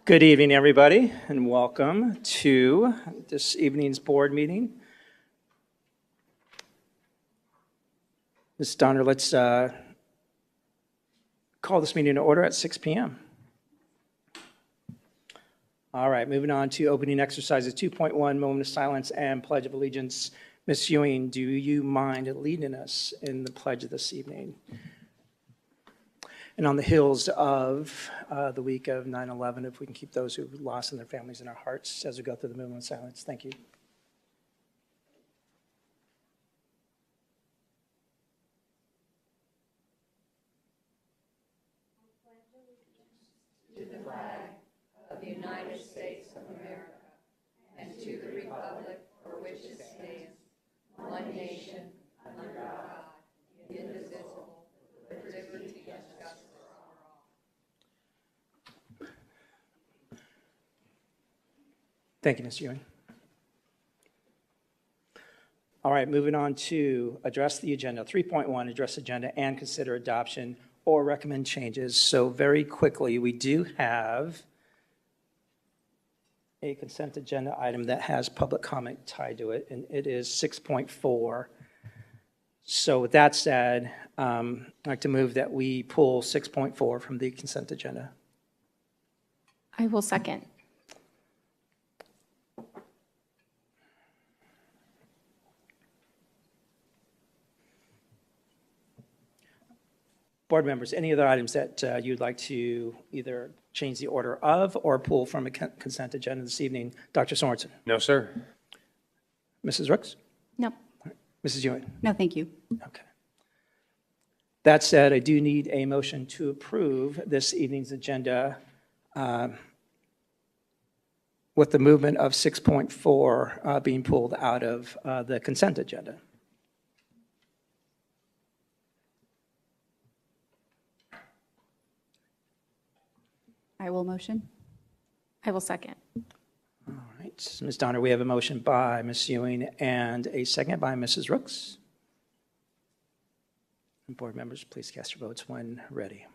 Good evening, everybody, and welcome to this evening's board meeting. Ms. Donner, let's call this meeting to order at 6 p.m. All right, moving on to opening exercises 2.1, moment of silence and Pledge of Allegiance. Ms. Ewing, do you mind leading us in the pledge this evening? And on the heels of the week of 9/11, if we can keep those who've lost and their families in our hearts as we go through the moment of silence. Thank you. To the flag of the United States of America and to the republic for which it stands, one nation, under God, indivisible, with liberty and justice. Thank you, Ms. Ewing. All right, moving on to address the agenda. 3.1, address agenda and consider adoption or recommend changes. So very quickly, we do have a consent agenda item that has public comment tied to it, and it is 6.4. So with that said, I'd like to move that we pull 6.4 from the consent agenda. I will second. Board members, any other items that you'd like to either change the order of or pull from a consent agenda this evening? Dr. Sorensen? No, sir. Mrs. Rooks? No. Mrs. Ewing? No, thank you. Okay. That said, I do need a motion to approve this evening's agenda with the movement of 6.4 being pulled out of the consent agenda. I will motion. I will second. All right, Ms. Donner, we have a motion by Ms. Ewing and a second by Mrs. Rooks. And board members, please cast your votes when ready.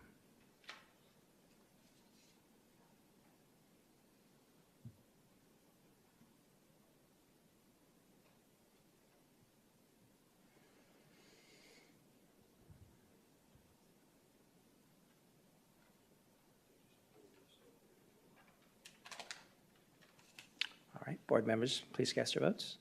All right, board members, please cast your votes.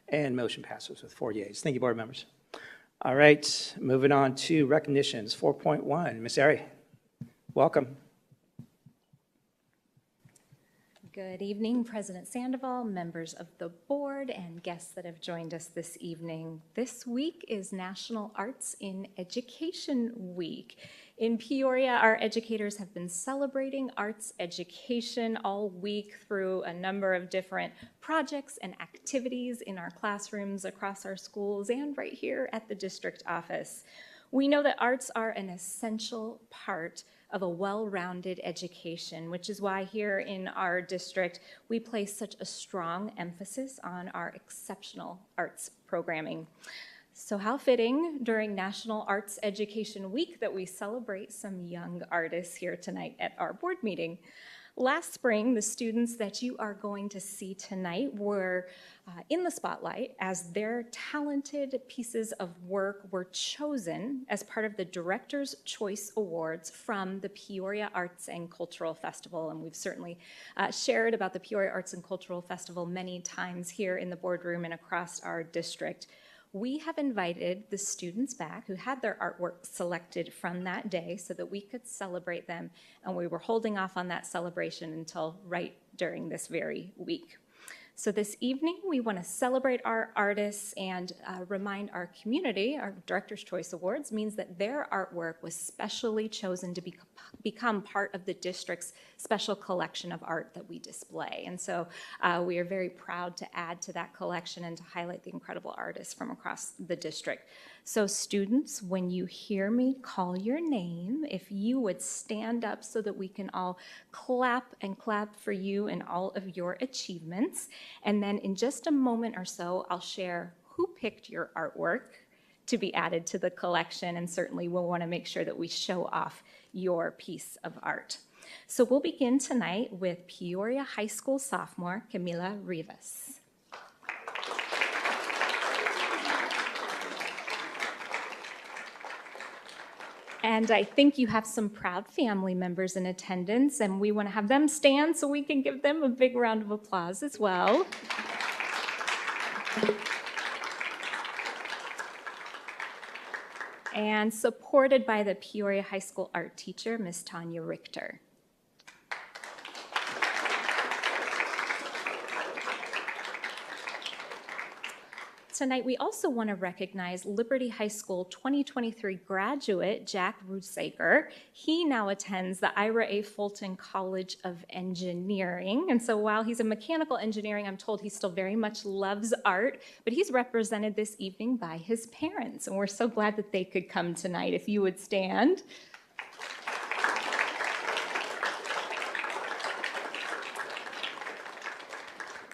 And motion passes with 4 yeas. Thank you, board members. All right, moving on to recognitions. 4.1, Ms. Ari, welcome. Good evening, President Sandoval, members of the board, and guests that have joined us this evening. This week is National Arts in Education Week. In Peoria, our educators have been celebrating arts education all week through a number of different projects and activities in our classrooms, across our schools, and right here at the district office. We know that arts are an essential part of a well-rounded education, which is why here in our district, we place such a strong emphasis on our exceptional arts programming. So how fitting during National Arts Education Week that we celebrate some young artists here tonight at our board meeting. Last spring, the students that you are going to see tonight were in the spotlight as their talented pieces of work were chosen as part of the Director's Choice Awards from the Peoria Arts and Cultural Festival. And we've certainly shared about the Peoria Arts and Cultural Festival many times here in the boardroom and across our district. We have invited the students back who had their artwork selected from that day so that we could celebrate them, and we were holding off on that celebration until right during this very week. So this evening, we want to celebrate our artists and remind our community, our Director's Choice Awards means that their artwork was specially chosen to be become part of the district's special collection of art that we display. And so we are very proud to add to that collection and to highlight the incredible artists from across the district. So students, when you hear me call your name, if you would stand up so that we can all clap and clap for you and all of your achievements. And then in just a moment or so, I'll share who picked your artwork to be added to the collection, and certainly we'll want to make sure that we show off your piece of art. So we'll begin tonight with Peoria High School sophomore Camila Rivas. And I think you have some proud family members in attendance, and we want to have them stand so we can give them a big round of applause as well. And supported by the Peoria High School art teacher, Ms. Tanya Richter. Tonight, we also want to recognize Liberty High School 2023 graduate, Jack Rusaker. He now attends the Ira A. Fulton College of Engineering. And so while he's in mechanical engineering, I'm told he still very much loves art, but he's represented this evening by his parents. And we're so glad that they could come tonight. If you would stand.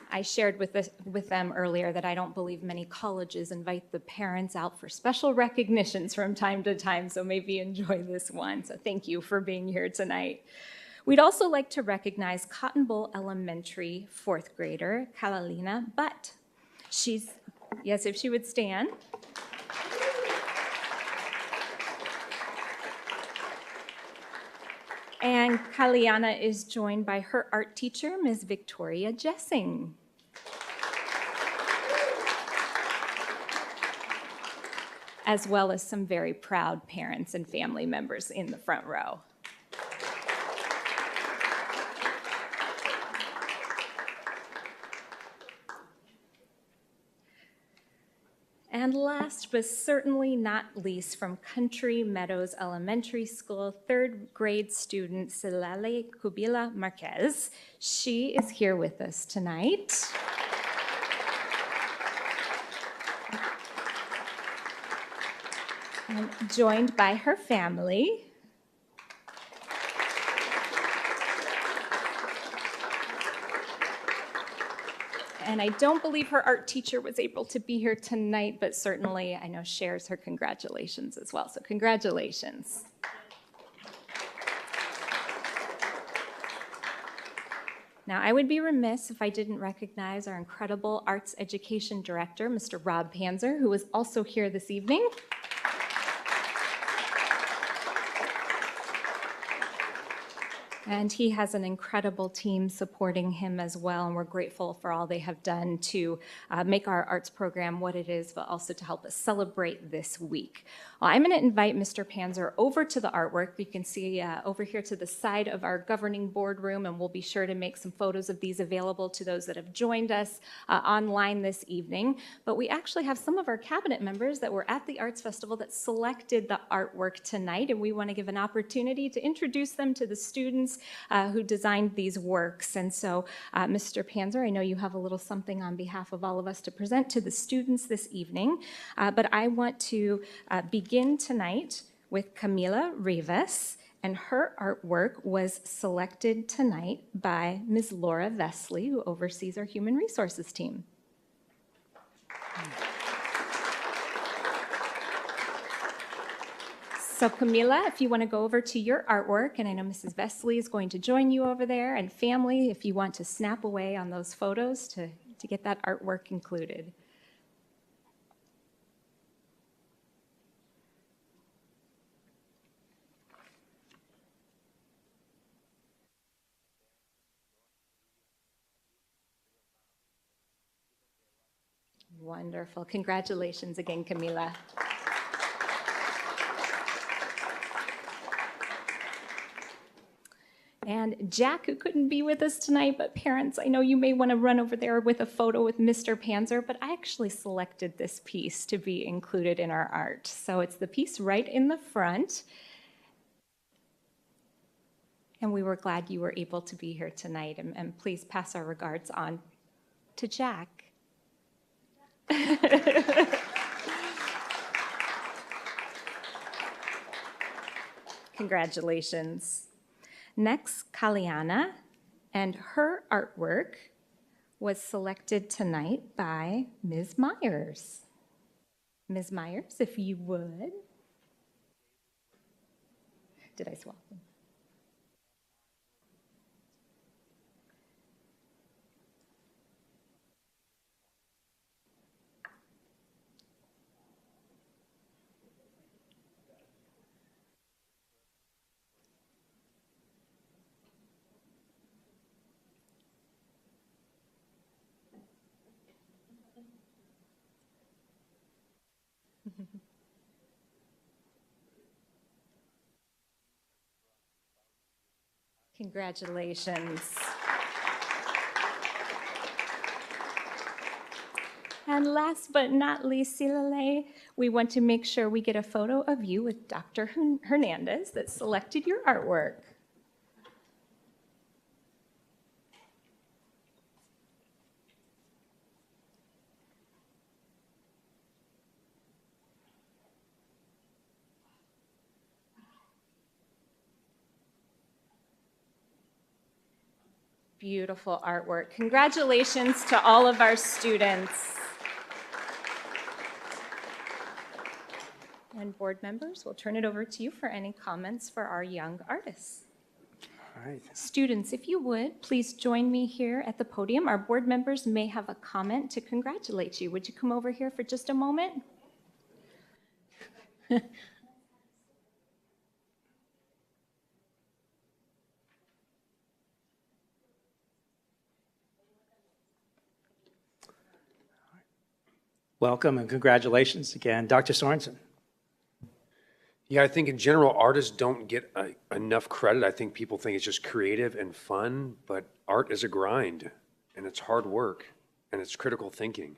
I shared with them earlier that I don't believe many colleges invite the parents out for special recognitions from time to time, so maybe enjoy this one. So thank you for being here tonight. We'd also like to recognize Cotton Bowl Elementary fourth grader, Kalalina Butt. Yes, if she would stand. And Kaliana is joined by her art teacher, Ms. Victoria Jessing. As well as some very proud parents and family members in the front row. And last but certainly not least, from Country Meadows Elementary School, third grade student Silale Kubila Marquez. She is here with us tonight. And joined by her family. And I don't believe her art teacher was able to be here tonight, but certainly I know shares her congratulations as well. So congratulations. Now, I would be remiss if I didn't recognize our incredible arts education director, Mr. Rob Panzer, who is also here this evening. And he has an incredible team supporting him as well, and we're grateful for all they have done to make our arts program what it is, but also to help us celebrate this week. Well, I'm going to invite Mr. Panzer over to the artwork. You can see over here to the side of our governing board room, and we'll be sure to make some photos of these available to those that have joined us online this evening. But we actually have some of our cabinet members that were at the Arts Festival that selected the artwork tonight, and we want to give an opportunity to introduce them to the students who designed these works. And so, Mr. Panzer, I know you have a little something on behalf of all of us to present to the students this evening, but I want to begin tonight with Camila Rivas, and her artwork was selected tonight by Ms. Laura Vesley, who oversees our human resources team. So Camila, if you want to go over to your artwork, and I know Mrs. Vesley is going to join you over there, and family, if you want to snap away on those photos to get that artwork included. Wonderful. Congratulations again, Camila. And Jack, who couldn't be with us tonight, but parents, I know you may want to run over there with a photo with Mr. Panzer, but I actually selected this piece to be included in our art. So it's the piece right in the front. And we were glad you were able to be here tonight. And please pass our regards on to Jack. Congratulations. Next, Kaliana, and her artwork was selected tonight by Ms. Myers. Ms. Myers, if you would. Did I swap them? Congratulations. And last but not least, Silale, we want to make sure we get a photo of you with Dr. Hernandez that selected your artwork. Beautiful artwork. Congratulations to all of our students. And board members, we'll turn it over to you for any comments for our young artists. All right. Students, if you would, please join me here at the podium. Our board members may have a comment to congratulate you. Would you come over here for just a moment? Welcome and congratulations again. Dr. Sorensen. Yeah, I think in general, artists don't get enough credit. I think people think it's just creative and fun, but art is a grind, and it's hard work, and it's critical thinking.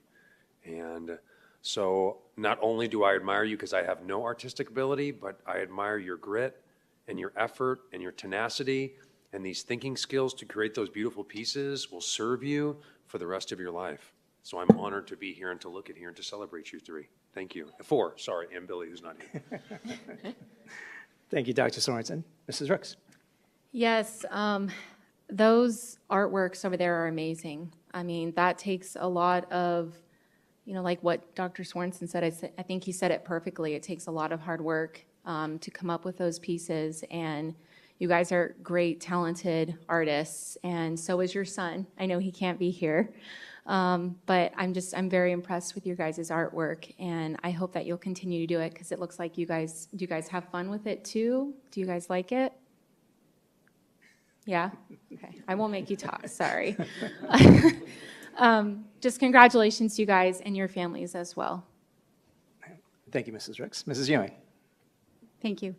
And so not only do I admire you because I have no artistic ability, but I admire your grit and your effort and your tenacity, and these thinking skills to create those beautiful pieces will serve you for the rest of your life. So I'm honored to be here and to look at here and to celebrate you three. Thank you. Four, sorry, and Billy, who's not here. Thank you, Dr. Sorensen. Mrs. Rooks. Yes, those artworks over there are amazing. I mean, that takes a lot of, like what Dr. Sorensen said, I think he said it perfectly. It takes a lot of hard work to come up with those pieces, and you guys are great, talented artists, and so is your son. I know he can't be here. But I'm very impressed with your guys' artwork, and I hope that you'll continue to do it because it looks like do you guys have fun with it too? Do you guys like it? Yeah? Okay. I won't make you talk, sorry. Just congratulations to you guys and your families as well. Thank you, Mrs. Rooks. Mrs. Ewing. Thank you.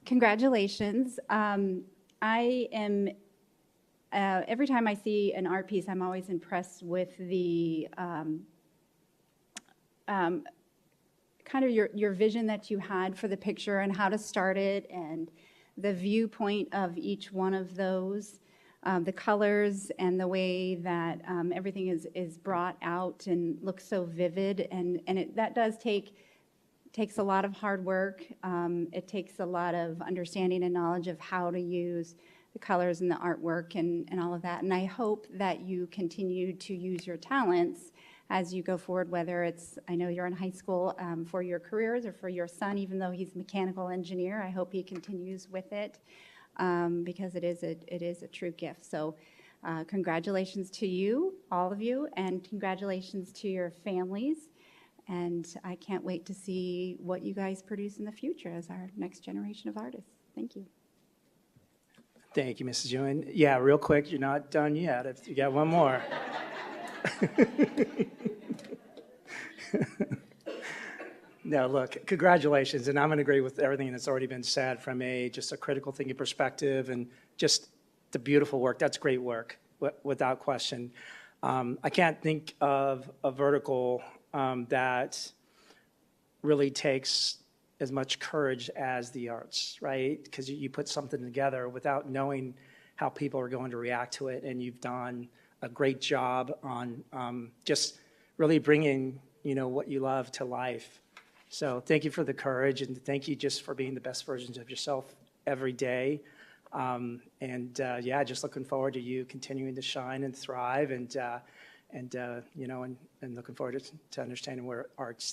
Congratulations. I am, every time I see an art piece, I'm always impressed with the kind of your vision that you had for the picture and how to start it and the viewpoint of each one of those, the colors and the way that everything is brought out and looks so vivid. And that does takes a lot of hard work. It takes a lot of understanding and knowledge of how to use the colors and the artwork and all of that. And I hope that you continue to use your talents as you go forward, whether it's, I know you're in high school for your careers or for your son, even though he's a mechanical engineer, I hope he continues with it because it is a true gift. So congratulations to you, all of you, and congratulations to your families. And I can't wait to see what you guys produce in the future as our next generation of artists. Thank you. Thank you, Mrs. Ewing. Yeah, real quick, you're not done yet. If you got one more. No, look, congratulations, and I'm going to agree with everything that's already been said from just a critical thinking perspective and just the beautiful work. That's great work, without question. I can't think of a vertical that really takes as much courage as the arts, right? Because you put something together without knowing how people are going to react to it, and you've done a great job on just really bringing, what you love to life. So thank you for the courage, and thank you just for being the best versions of yourself every day. Just looking forward to you continuing to shine and thrive, and looking forward to understanding where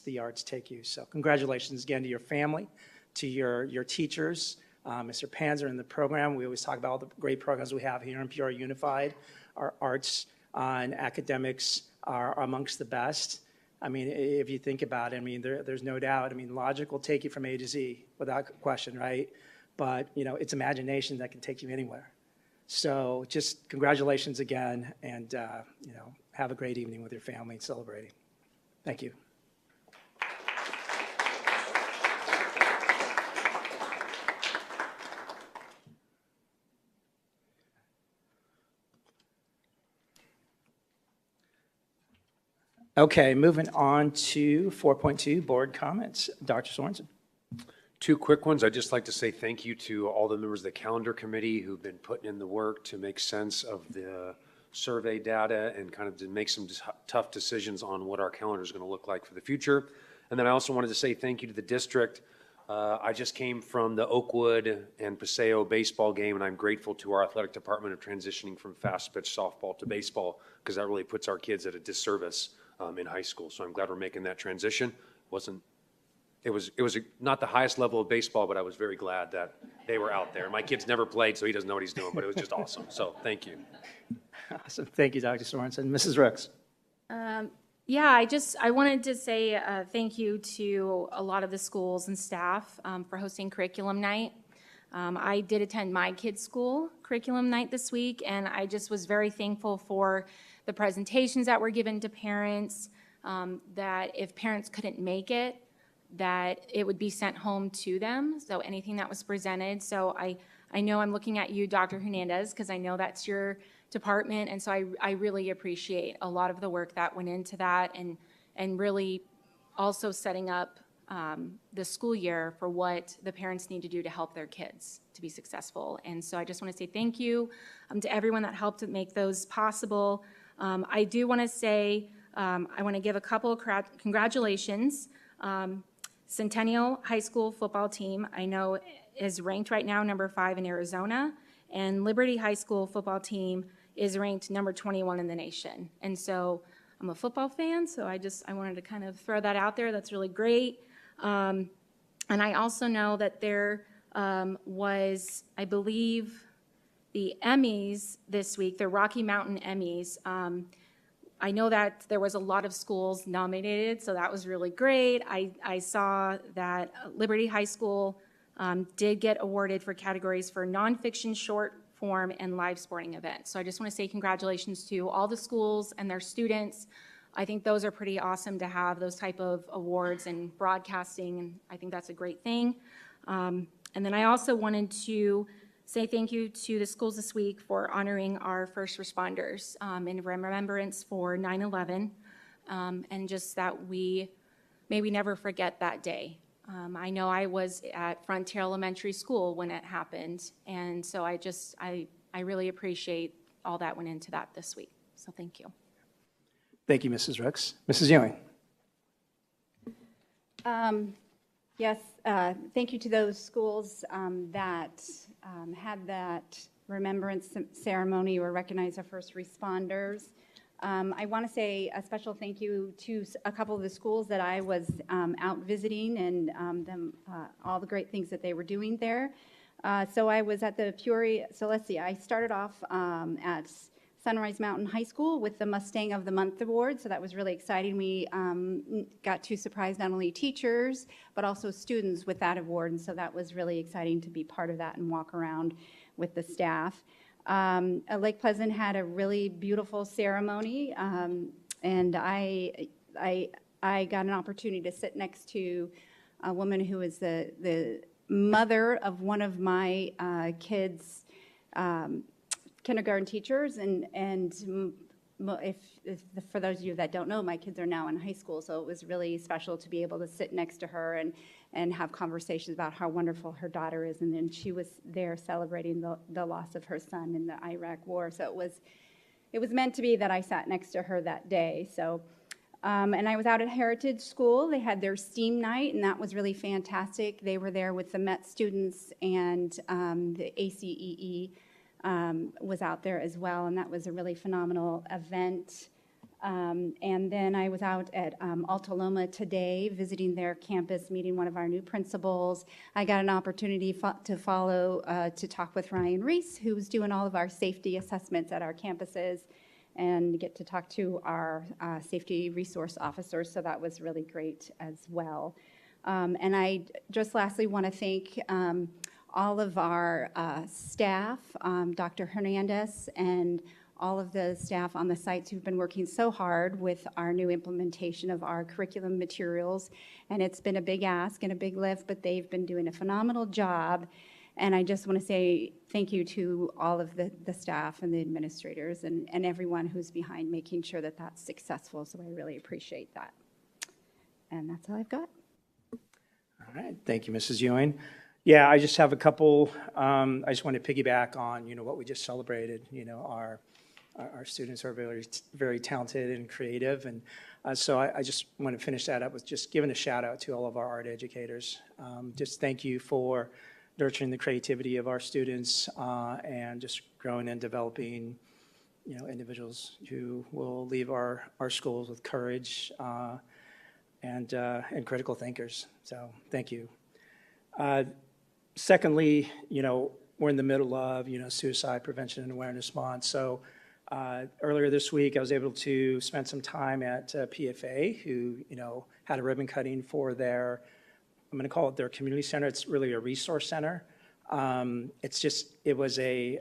the arts take you. So congratulations again to your family, to your teachers, Mr. Panzer and the program. We always talk about all the great programs we have here in Peoria Unified. Our arts and academics are amongst the best. I mean, if you think about it, there's no doubt. Logic will take you from A to Z without question, right? But, it's imagination that can take you anywhere. So just congratulations again, and, have a great evening with your family celebrating. Thank you. Okay, moving on to 4.2, board comments. Dr. Sorensen. Two quick ones. I'd just like to say thank you to all the members of the calendar committee who've been putting in the work to make sense of the survey data and kind of to make some tough decisions on what our calendar is going to look like for the future. And then I also wanted to say thank you to the district. I just came from the Oakwood and Paseo baseball game, and I'm grateful to our athletic department of transitioning from fast pitch softball to baseball, because that really puts our kids at a disservice in high school. So I'm glad we're making that transition. It was not the highest level of baseball, but I was very glad that they were out there. My kid's never played, so he doesn't know what he's doing, but it was just awesome. So thank you. Awesome. Thank you, Dr. Sorensen. Mrs. Rooks. I wanted to say thank you to a lot of the schools and staff for hosting curriculum night. I did attend my kids' school curriculum night this week, and I just was very thankful for the presentations that were given to parents, that if parents couldn't make it, that it would be sent home to them, so anything that was presented. So I know I'm looking at you, Dr. Hernandez, because I know that's your department, and so I really appreciate a lot of the work that went into that, and really also setting up the school year for what the parents need to do to help their kids to be successful. And so I just want to say thank you to everyone that helped to make those possible. I do want to say, I want to give a couple of congratulations. Centennial High School football team, I know, is ranked right now number 5 in Arizona, and Liberty High School football team is ranked number 21 in the nation. And so I'm a football fan, so I wanted to kind of throw that out there. That's really great. And I also know that there was, I believe, the Emmys this week, the Rocky Mountain Emmys. I know that there was a lot of schools nominated, so that was really great. I saw that Liberty High School did get awarded for categories for nonfiction, short form, and live sporting events. So I just want to say congratulations to all the schools and their students. I think those are pretty awesome to have those type of awards in broadcasting, and I think that's a great thing. And then I also wanted to say thank you to the schools this week for honoring our first responders in remembrance for 9/11, and just that we never forget that day. I know I was at Frontier Elementary School when it happened, and so I really appreciate all that went into that this week. So thank you. Thank you, Mrs. Rooks. Mrs. Ewing. Yes, thank you to those schools that had that remembrance ceremony or recognized our first responders. I want to say a special thank you to a couple of the schools that I was out visiting, and all the great things that they were doing there. So I was at the Peoria, so let's see, I started off at Sunrise Mountain High School with the Mustang of the Month award, so that was really exciting. We got to surprise not only teachers, but also students with that award, and so that was really exciting to be part of that and walk around with the staff. Lake Pleasant had a really beautiful ceremony, and I got an opportunity to sit next to a woman who is the mother of one of my kids' kindergarten teachers, and for those of you that don't know, my kids are now in high school, so it was really special to be able to sit next to her and have conversations about how wonderful her daughter is. And then she was there celebrating the loss of her son in the Iraq War. So it was meant to be that I sat next to her that day. So, and I was out at Heritage School. They had their STEAM night, and that was really fantastic. They were there with the Met students, and the ACEE was out there as well, and that was a really phenomenal event. And then I was out at Alta Loma today, visiting their campus, meeting one of our new principals. I got an opportunity to talk with Ryan Reese, who's doing all of our safety assessments at our campuses, and get to talk to our safety resource officers, so that was really great as well. And I just lastly want to thank all of our staff, Dr. Hernandez, and all of the staff on the sites who've been working so hard with our new implementation of our curriculum materials. And it's been a big ask and a big lift, but they've been doing a phenomenal job. And I just want to say thank you to all of the staff and the administrators and everyone who's behind making sure that that's successful. So I really appreciate that. And that's all I've got. All right, thank you, Mrs. Ewing. Yeah, I just have a couple, I just want to piggyback on, what we just celebrated. Our students are very, very talented and creative. And so I just want to finish that up with just giving a shout out to all of our art educators. Just thank you for nurturing the creativity of our students and just growing and developing, individuals who will leave our schools with courage and critical thinkers. So thank you. Secondly, we're in the middle of, suicide prevention and awareness month. So earlier this week, I was able to spend some time at PFA, who, had a ribbon cutting for their, I'm going to call it their community center. It's really a resource center. It was a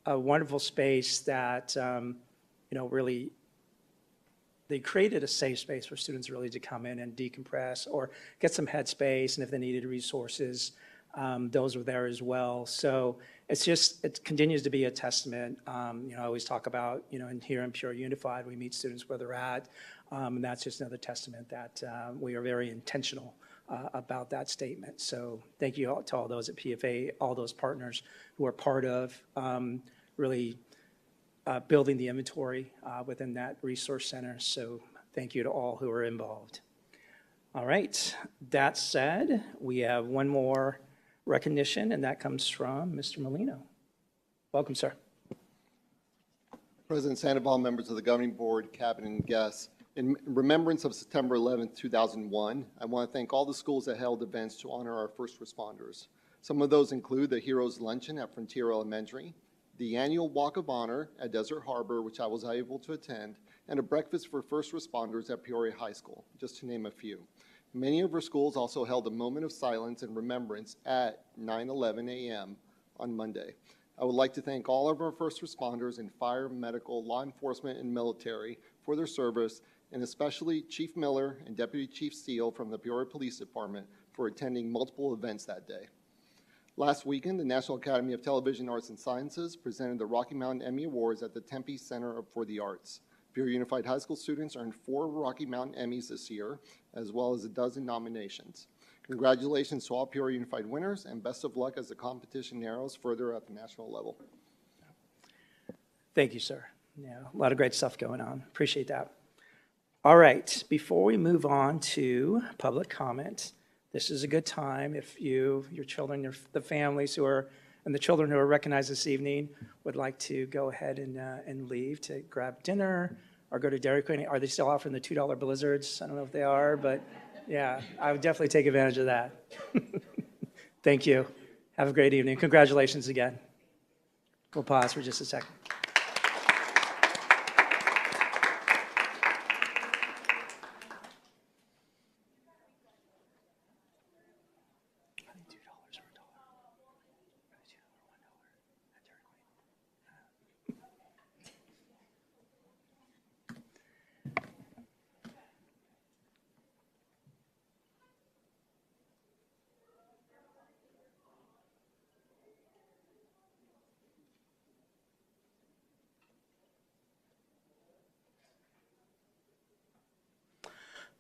wonderful space that, really, they created a safe space for students really to come in and decompress or get some headspace, and if they needed resources, those were there as well. So it continues to be a testament. I always talk about, and here in Peoria Unified, we meet students where they're at, and that's just another testament that we are very intentional about that statement. So thank you to all those at PFA, all those partners who are part of really building the inventory within that resource center. So thank you to all who are involved. All right, that said, we have one more recognition, and that comes from Mr. Molino. Welcome, sir. President Sandoval, members of the governing board, cabinet, and guests. In remembrance of September 11th, 2001, I want to thank all the schools that held events to honor our first responders. Some of those include the Heroes Luncheon at Frontier Elementary, the annual Walk of Honor at Desert Harbor, which I was able to attend, and a breakfast for first responders at Peoria High School, just to name a few. Many of our schools also held a moment of silence and remembrance at 9:11 a.m. on Monday. I would like to thank all of our first responders in fire, medical, law enforcement, and military for their service, and especially Chief Miller and Deputy Chief Steele from the Peoria Police Department for attending multiple events that day. Last weekend, the National Academy of Television Arts and Sciences presented the Rocky Mountain Emmy Awards at the Tempe Center for the Arts. Peoria Unified High School students earned 4 Rocky Mountain Emmys this year, as well as a dozen nominations. Congratulations to all Peoria Unified winners, and best of luck as the competition narrows further at the national level. Thank you, sir. Yeah, a lot of great stuff going on. Appreciate that. All right, before we move on to public comment, this is a good time if you, your children, the families and the children who are recognized this evening would like to go ahead and leave to grab dinner or go to Dairy Queen. Are they still offering the $2 blizzards? I don't know if they are, but yeah, I would definitely take advantage of that. Thank you. Have a great evening. Congratulations again. We'll pause for just a second.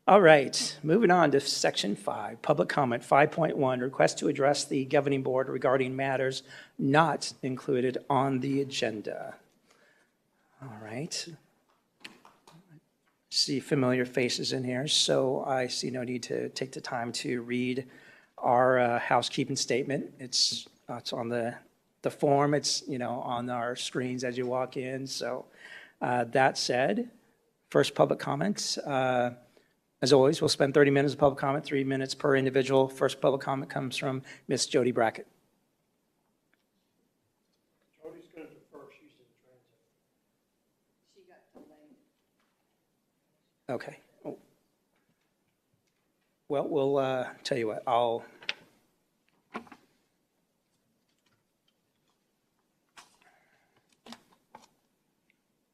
All right, moving on to section 5, public comment 5.1, request to address the governing board regarding matters not included on the agenda. All right. See familiar faces in here, so I see no need to take the time to read our housekeeping statement. It's on the form, it's, on our screens as you walk in. So that said, first public comments. As always, we'll spend 30 minutes of public comment, 3 minutes per individual. First public comment comes from Ms. Jody Brackett. Jody's going to defer, she's in transit. She got delayed. Okay. Oh. Well, we'll tell you what, I'll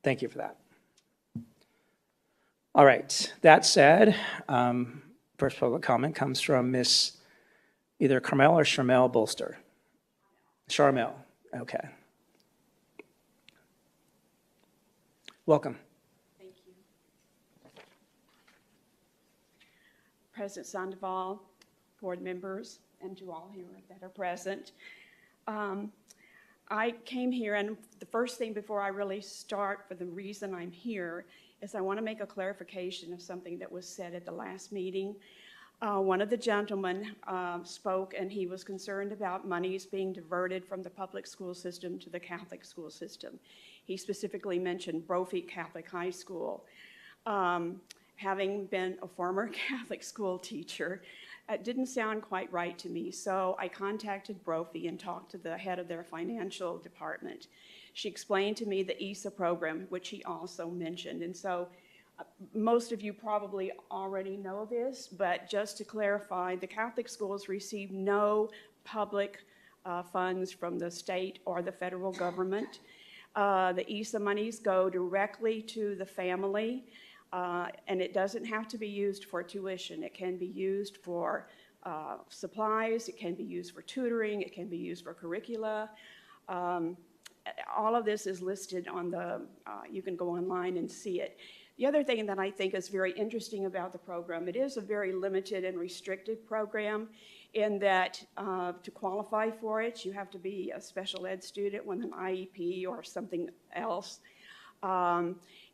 thank you for that. All right, that said, first public comment comes from Miss either Carmel or Charmel Bolster. Charmel, okay. Welcome. Thank you. President Sandoval, board members, and to all here that are present. I came here, and the first thing before I really start for the reason I'm here is I want to make a clarification of something that was said at the last meeting. One of the gentlemen spoke, and he was concerned about monies being diverted from the public school system to the Catholic school system. He specifically mentioned Brophy Catholic High School. Having been a former Catholic school teacher, it didn't sound quite right to me, so I contacted Brophy and talked to the head of their financial department. She explained to me the ESA program, which he also mentioned, and so most of you probably already know this, but just to clarify, the Catholic schools receive no public funds from the state or the federal government. The ESA monies go directly to the family, and it doesn't have to be used for tuition. It can be used for supplies, it can be used for tutoring, it can be used for curricula. All of this is listed on the, you can go online and see it. The other thing that I think is very interesting about the program, it is a very limited and restricted program in that to qualify for it, you have to be a special ed student with an IEP or something else.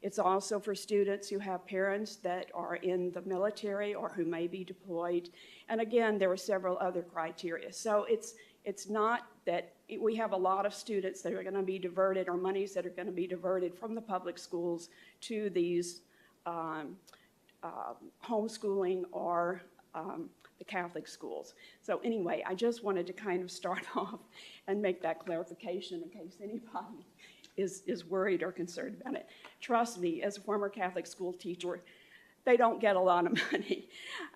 It's also for students who have parents that are in the military or who may be deployed. And again, there are several other criteria. So it's not that we have a lot of students that are going to be diverted or monies that are going to be diverted from the public schools to these homeschooling or the Catholic schools. So anyway, I just wanted to kind of start off and make that clarification in case anybody is worried or concerned about it. Trust me, as a former Catholic school teacher, they don't get a lot of money.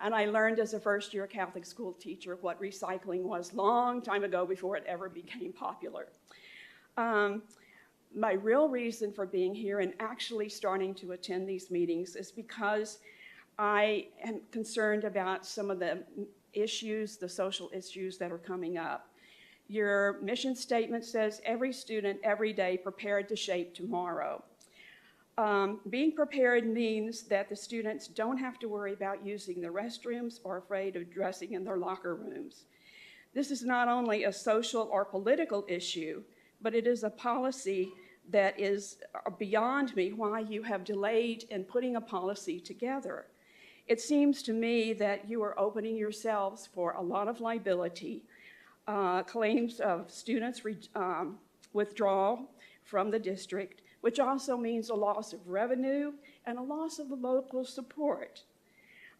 And I learned as a first-year Catholic school teacher what recycling was long time ago before it ever became popular. My real reason for being here and actually starting to attend these meetings is because I am concerned about some of the issues, the social issues that are coming up. Your mission statement says, every student, every day, prepared to shape tomorrow. Being prepared means that the students don't have to worry about using the restrooms or afraid of dressing in their locker rooms. This is not only a social or political issue, but it is a policy that is beyond me why you have delayed in putting a policy together. It seems to me that you are opening yourselves for a lot of liability, claims of students withdrawal from the district, which also means a loss of revenue and a loss of the local support.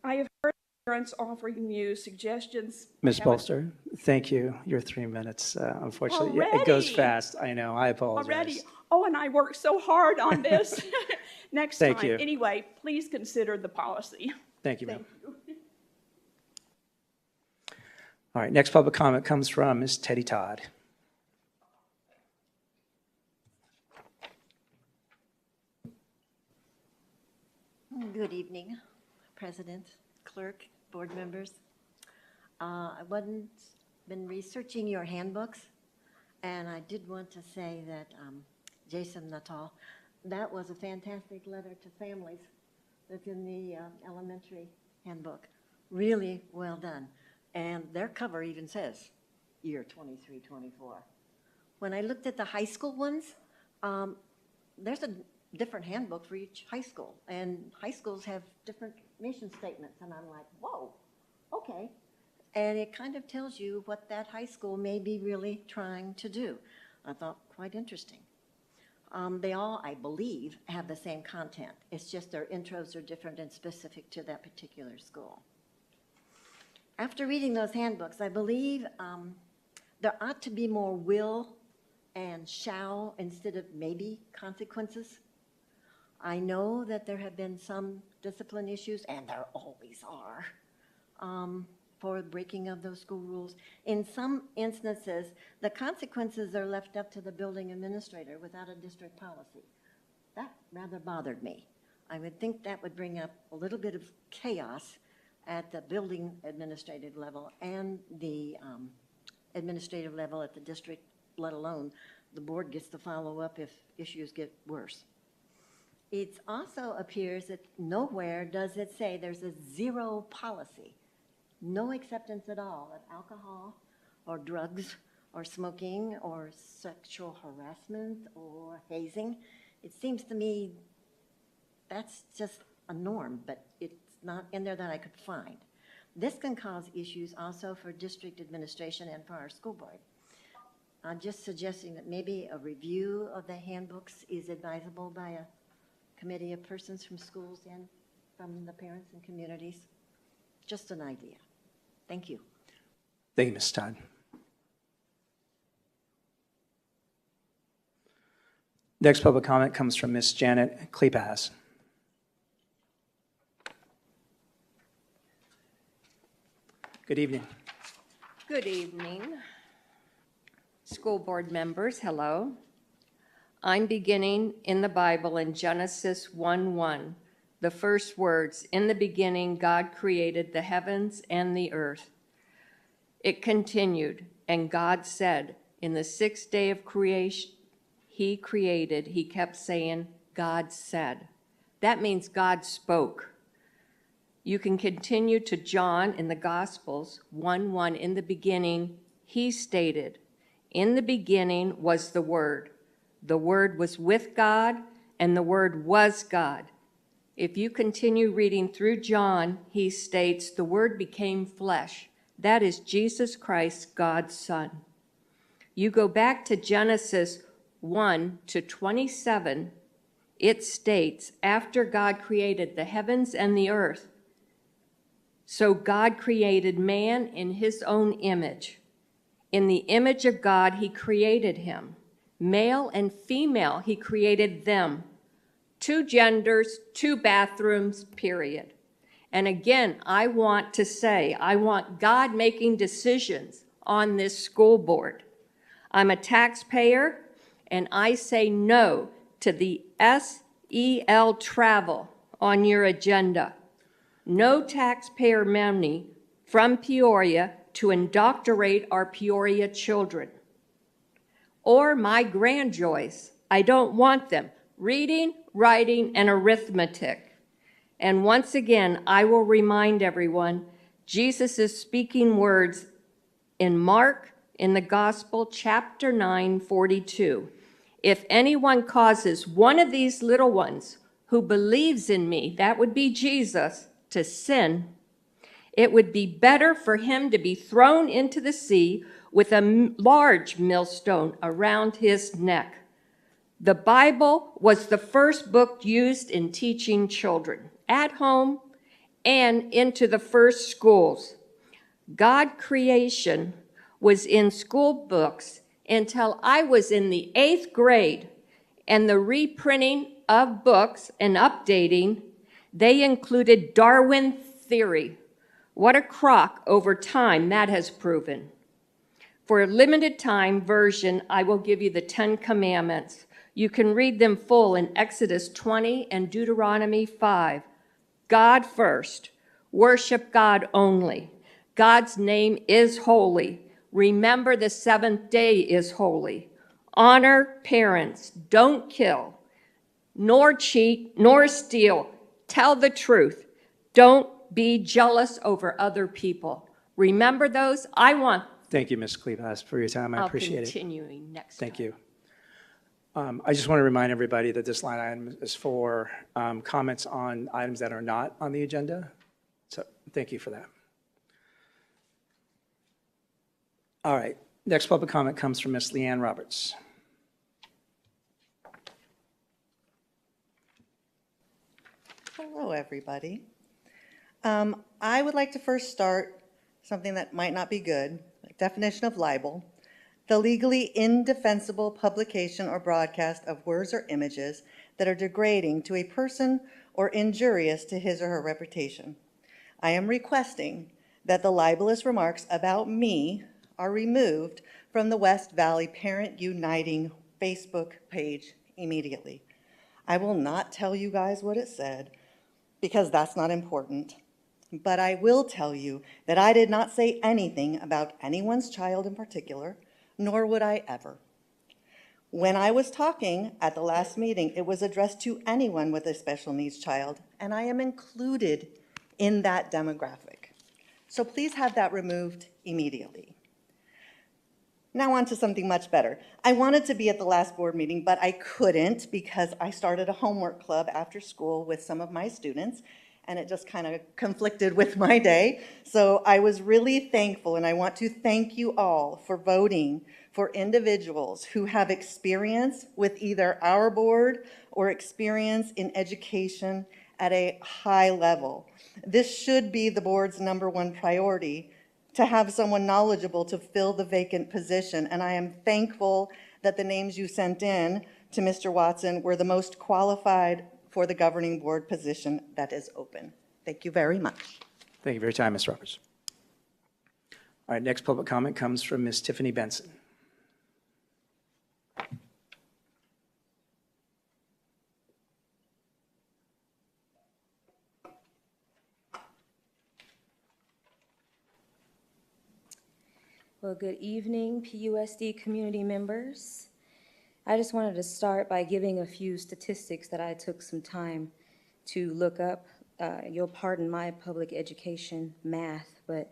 I have heard parents offering you suggestions. Ms. Bolster, thank you. Your 3 minutes, unfortunately. Already? It goes fast. I know. I apologize. Already? Oh, and I worked so hard on this. Next Thank time. you. Anyway, please consider the policy. Thank you, ma'am. Thank you. All right, next public comment comes from Ms. Teddy Todd. Good evening, President, Clerk, board members. I've been researching your handbooks, and I did want to say that Jason Nuttall, that was a fantastic letter to families that's in the elementary handbook. Really well done. And their cover even says year 23, 24. When I looked at the high school ones, there's a different handbook for each high school. And high schools have different mission statements. And I'm like, whoa, okay. And it kind of tells you what that high school may be really trying to do. I thought quite interesting. They all, I believe, have the same content. It's just their intros are different and specific to that particular school. After reading those handbooks, I believe there ought to be more will and shall instead of maybe consequences. I know that there have been some discipline issues, and there always are, for breaking of those school rules. In some instances, the consequences are left up to the building administrator without a district policy. That rather bothered me. I would think that would bring up a little bit of chaos at the building administrative level and the administrative level at the district, let alone the board gets to follow up if issues get worse. It also appears that nowhere does it say there's a zero policy. No acceptance at all of alcohol or drugs or smoking or sexual harassment or hazing. It seems to me that's just a norm, but it's not in there that I could find. This can cause issues also for district administration and for our school board. I'm just suggesting that maybe a review of the handbooks is advisable by a committee of persons from schools and from the parents and communities. Just an idea. Thank you. Thank you, Ms. Todd. Next public comment comes from Ms. Janet Klepas. Good evening. Good evening. School board members, hello. I'm beginning in the Bible in Genesis 1:1. The first words, in the beginning, God created the heavens and the earth. It continued, and God said, in the sixth day of creation, he created, he kept saying, God said. That means God spoke. You can continue to John in the Gospels, 1:1, in the beginning, he stated, in the beginning was the Word. The Word was with God, and the Word was God. If you continue reading through John, he states, the Word became flesh. That is Jesus Christ, God's Son. You go back to Genesis 1:27, it states, after God created the heavens and the earth, so God created man in his own image. In the image of God, he created him. Male and female, he created them. 2 genders, 2 bathrooms, period. And again, I want to say, I want God making decisions on this school board. I'm a taxpayer, and I say no to the SEL travel on your agenda. No taxpayer money from Peoria to indoctrinate our Peoria children. Or my grandjoys. I don't want them reading, writing, and arithmetic. And once again, I will remind everyone, Jesus is speaking words in Mark, in the Gospel, chapter 9:42. If anyone causes one of these little ones who believes in me, that would be Jesus, to sin, it would be better for him to be thrown into the sea with a large millstone around his neck. The Bible was the first book used in teaching children at home and into the first schools. God creation was in school books until I was in the 8th grade, and the reprinting of books and updating, they included Darwin theory. What a crock over time that has proven. For a limited time version, I will give you the 10 Commandments. You can read them full in Exodus 20 and Deuteronomy 5. God first. Worship God only. God's name is holy. Remember the 7th day is holy. Honor parents. Don't kill, nor cheat, nor steal. Tell the truth. Don't be jealous over other people. Remember those? I want. Thank you, Ms. Clevas, for your time. I appreciate it. I'll continue next time. Thank you. I just want to remind everybody that this line item is for comments on items that are not on the agenda. So thank you for that. All right. Next public comment comes from Ms. Leanne Roberts. Hello, everybody. I would like to first start something that might not be good, definition of libel. The legally indefensible publication or broadcast of words or images that are degrading to a person or injurious to his or her reputation. I am requesting that the libelous remarks about me are removed from the West Valley Parent Uniting Facebook page immediately. I will not tell you guys what it said because that's not important, but I will tell you that I did not say anything about anyone's child in particular, nor would I ever. When I was talking at the last meeting, it was addressed to anyone with a special needs child, and I am included in that demographic. So please have that removed immediately. Now on to something much better. I wanted to be at the last board meeting, but I couldn't because I started a homework club after school with some of my students, and it just kind of conflicted with my day. So I was really thankful, and I want to thank you all for voting for individuals who have experience with either our board or experience in education at a high level. This should be the board's #1 priority, to have someone knowledgeable to fill the vacant position. And I am thankful that the names you sent in to Mr. Watson were the most qualified for the governing board position that is open. Thank you very much. Thank you for your time, Ms. Roberts. All right, next public comment comes from Ms. Tiffany Benson. Well, good evening, PUSD community members. I just wanted to start by giving a few statistics that I took some time to look up. You'll pardon my public education math, but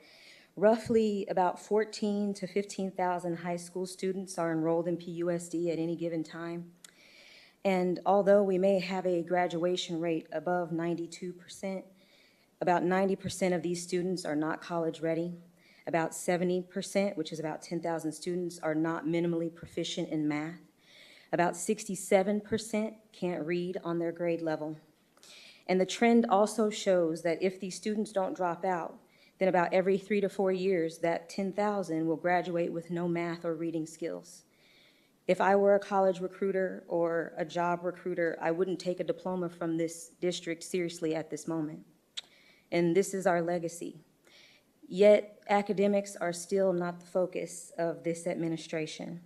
roughly about 14 to 15,000 high school students are enrolled in PUSD at any given time. And although we may have a graduation rate above 92%, about 90% of these students are not college ready. About 70%, which is about 10,000 students, are not minimally proficient in math. About 67% can't read on their grade level. And the trend also shows that if these students don't drop out, then about every 3 to 4 years, that 10,000 will graduate with no math or reading skills. If I were a college recruiter or a job recruiter, I wouldn't take a diploma from this district seriously at this moment. And this is our legacy. Yet, academics are still not the focus of this administration.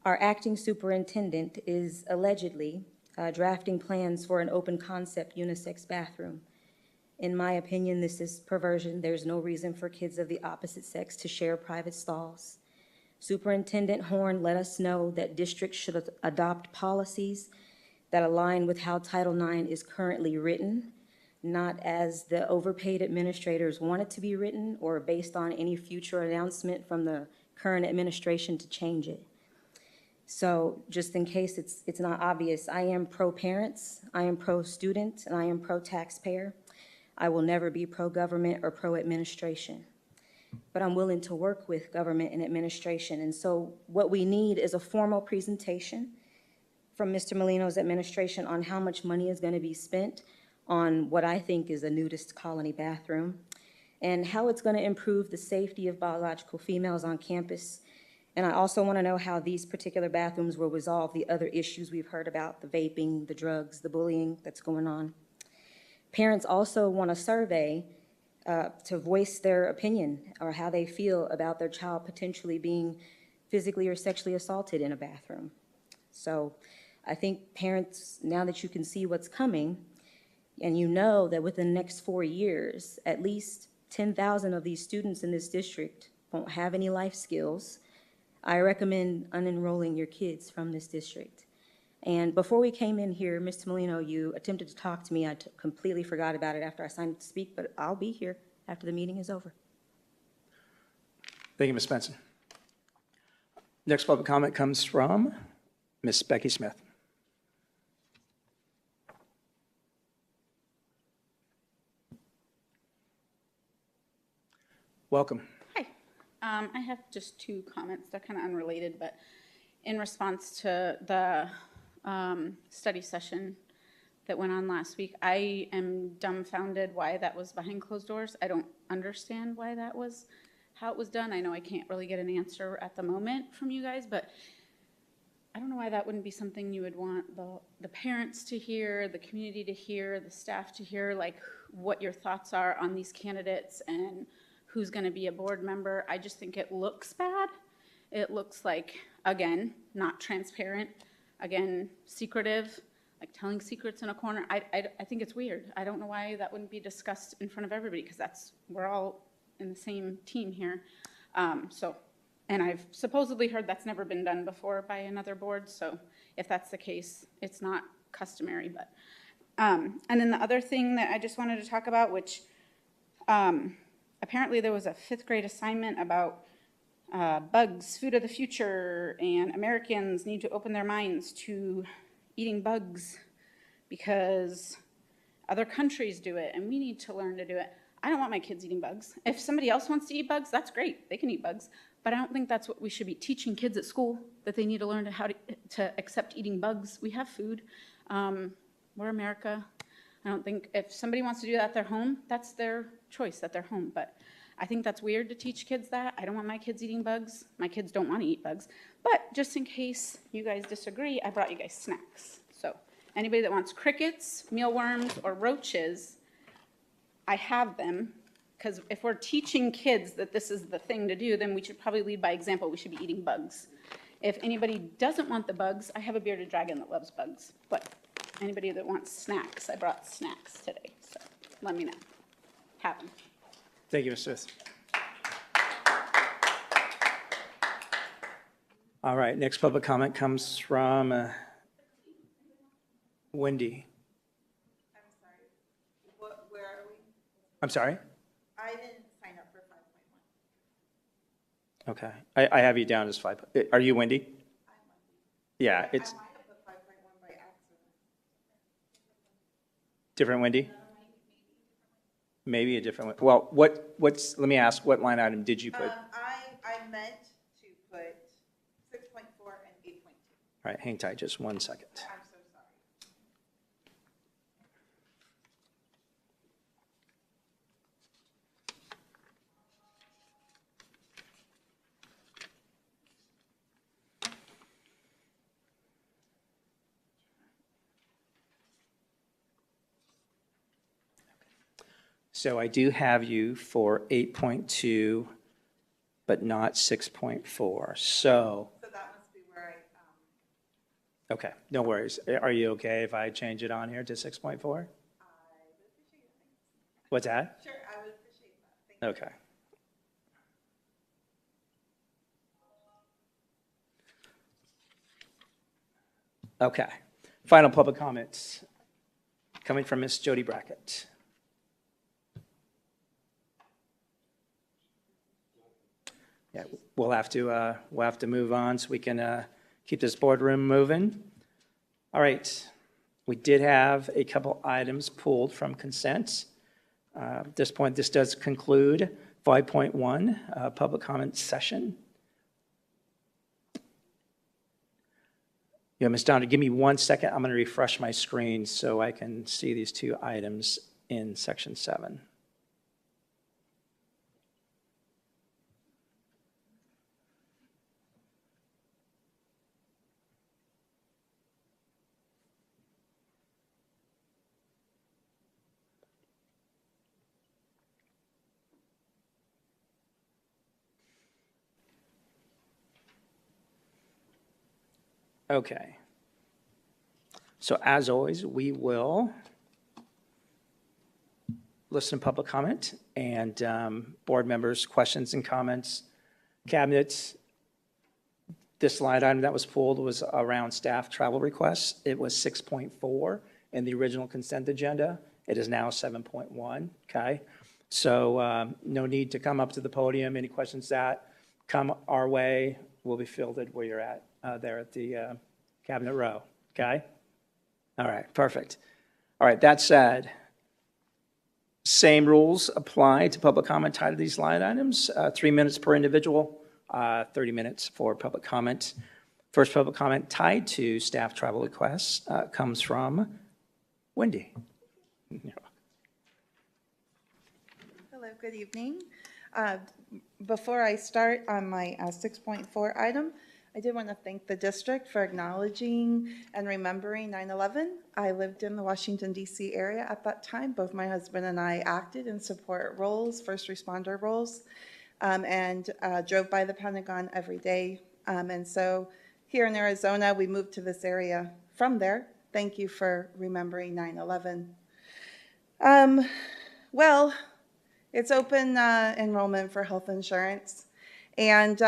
Our acting superintendent is allegedly drafting plans for an open concept unisex bathroom. In my opinion, this is perversion. There's no reason for kids of the opposite sex to share private stalls. Superintendent Horn let us know that districts should adopt policies that align with how Title IX is currently written, not as the overpaid administrators want it to be written or based on any future announcement from the current administration to change it. So just in case it's not obvious, I am pro-parents, I am pro-student, and I am pro-taxpayer. I will never be pro-government or pro-administration. But I'm willing to work with government and administration. And so what we need is a formal presentation from Mr. Molino's administration on how much money is going to be spent on what I think is a nudist colony bathroom, and how it's going to improve the safety of biological females on campus. And I also want to know how these particular bathrooms will resolve the other issues we've heard about, the vaping, the drugs, the bullying that's going on. Parents also want a survey to voice their opinion or how they feel about their child potentially being physically or sexually assaulted in a bathroom. So I think parents, now that you can see what's coming, and you know that within the next 4 years, at least 10,000 of these students in this district won't have any life skills, I recommend unenrolling your kids from this district. And before we came in here, Mr. Molino, you attempted to talk to me. I completely forgot about it after I signed up to speak, but I'll be here after the meeting is over. Thank you, Ms. Benson. Next public comment comes from Ms. Becky Smith. Welcome. Hi. I have just two comments. They're kind of unrelated, but in response to the study session that went on last week, I am dumbfounded why that was behind closed doors. I don't understand why that was how it was done. I know I can't really get an answer at the moment from you guys, but I don't know why that wouldn't be something you would want the parents to hear, the community to hear, the staff to hear, like what your thoughts are on these candidates and who's going to be a board member. I just think it looks bad. It looks like, again, not transparent, again, secretive, like telling secrets in a corner. I think it's weird. I don't know why that wouldn't be discussed in front of everybody, because we're all in the same team here. And I've supposedly heard that's never been done before by another board, so if that's the case, it's not customary. But and then the other thing that I just wanted to talk about, which apparently there was a 5th grade assignment about bugs, food of the future, and Americans need to open their minds to eating bugs because other countries do it, and we need to learn to do it. I don't want my kids eating bugs. If somebody else wants to eat bugs, that's great. They can eat bugs. But I don't think that's what we should be teaching kids at school, that they need to learn how to accept eating bugs. We have food. We're America. I don't think if somebody wants to do that at their home, that's their choice at their home. But I think that's weird to teach kids that. I don't want my kids eating bugs. My kids don't want to eat bugs. But just in case you guys disagree, I brought you guys snacks. So anybody that wants crickets, mealworms, or roaches, I have them. Because if we're teaching kids that this is the thing to do, then we should probably lead by example. We should be eating bugs. If anybody doesn't want the bugs, I have a bearded dragon that loves bugs. But anybody that wants snacks, I brought snacks today. So let me know. Have them. Thank you, Ms. Smith. All right, next public comment comes from Wendy. I'm sorry. Where are we? I'm sorry? I didn't sign up for 5.1. Okay, I have you down as 5. Are you Wendy? I'm Wendy. Yeah, it's I might have put 5.1 by accident. different Wendy? Maybe a different one. Well, let me ask, what line item did you put? I meant to put 6.4 and 8.2. All right, hang tight just 1 second. I'm so sorry. So I do have you for 8.2, but not 6.4. So that must be where okay, no worries. Are you okay if I change it on here to 6.4? I would appreciate it. What's that? Sure, I would appreciate that. Thank you. Okay. Okay. Final public comments coming from Ms. Jody Brackett. Yeah, we'll have to move on so we can keep this boardroom moving. All right. We did have a couple items pulled from consent. At this point, this does conclude 5.1, public comment session. Yeah, Ms. Donner, give me 1 second. I'm going to refresh my screen so I can see these two items in section 7. Okay. So as always, we will listen to public comment and board members' questions and comments. Cabinets, This line item that was pulled was around staff travel requests. It was 6.4 in the original consent agenda. It is now 7.1, okay? So no need to come up to the podium. Any questions that come our way will be fielded where you're at, there at the cabinet row, okay? All right, perfect. All right, that said, same rules apply to public comment tied to these line items. 3 minutes per individual, 30 minutes for public comment. First public comment tied to staff travel requests comes from Wendy. Hello, good evening. Before I start on my 6.4 item, I did want to thank the district for acknowledging and remembering 9/11. I lived in the Washington, D.C. area at that time. Both my husband and I acted in support roles, first responder roles, and drove by the Pentagon every day. And so here in Arizona, we moved to this area from there. Thank you for remembering 9/11. Well, it's open enrollment for health insurance, and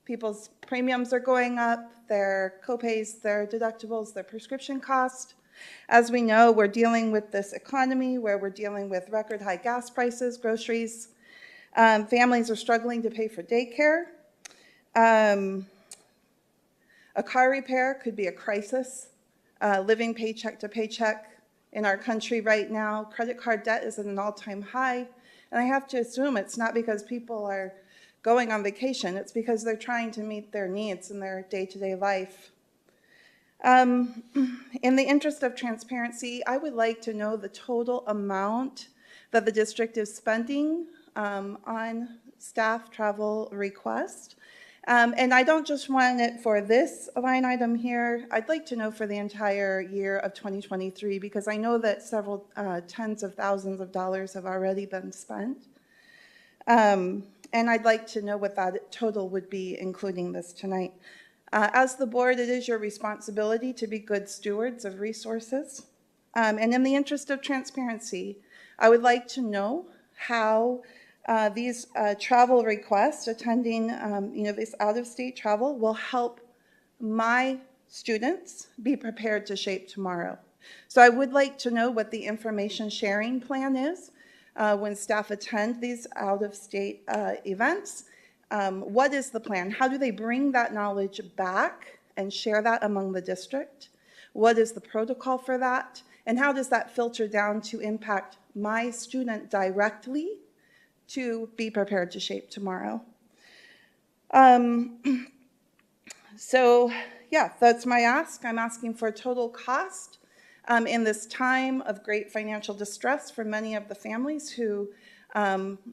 people's premiums are going up, their copays, their deductibles, their prescription cost. As we know, we're dealing with this economy where we're dealing with record high gas prices, groceries. Families are struggling to pay for daycare. A car repair could be a crisis. Living paycheck to paycheck in our country right now. Credit card debt is at an all-time high. And I have to assume it's not because people are going on vacation. It's because they're trying to meet their needs in their day-to-day life. In the interest of transparency, I would like to know the total amount that the district is spending on staff travel requests. And I don't just want it for this line item here. I'd like to know for the entire year of 2023, because I know that several tens of thousands of dollars have already been spent. And I'd like to know what that total would be, including this tonight. As the board, it is your responsibility to be good stewards of resources. And in the interest of transparency, I would like to know how these travel requests, attending this out-of-state travel, will help my students be prepared to shape tomorrow. So I would like to know what the information sharing plan is when staff attend these out-of-state events. What is the plan? How do they bring that knowledge back and share that among the district? What is the protocol for that? And how does that filter down to impact my student directly to be prepared to shape tomorrow? So yeah, that's my ask. I'm asking for total cost in this time of great financial distress for many of the families who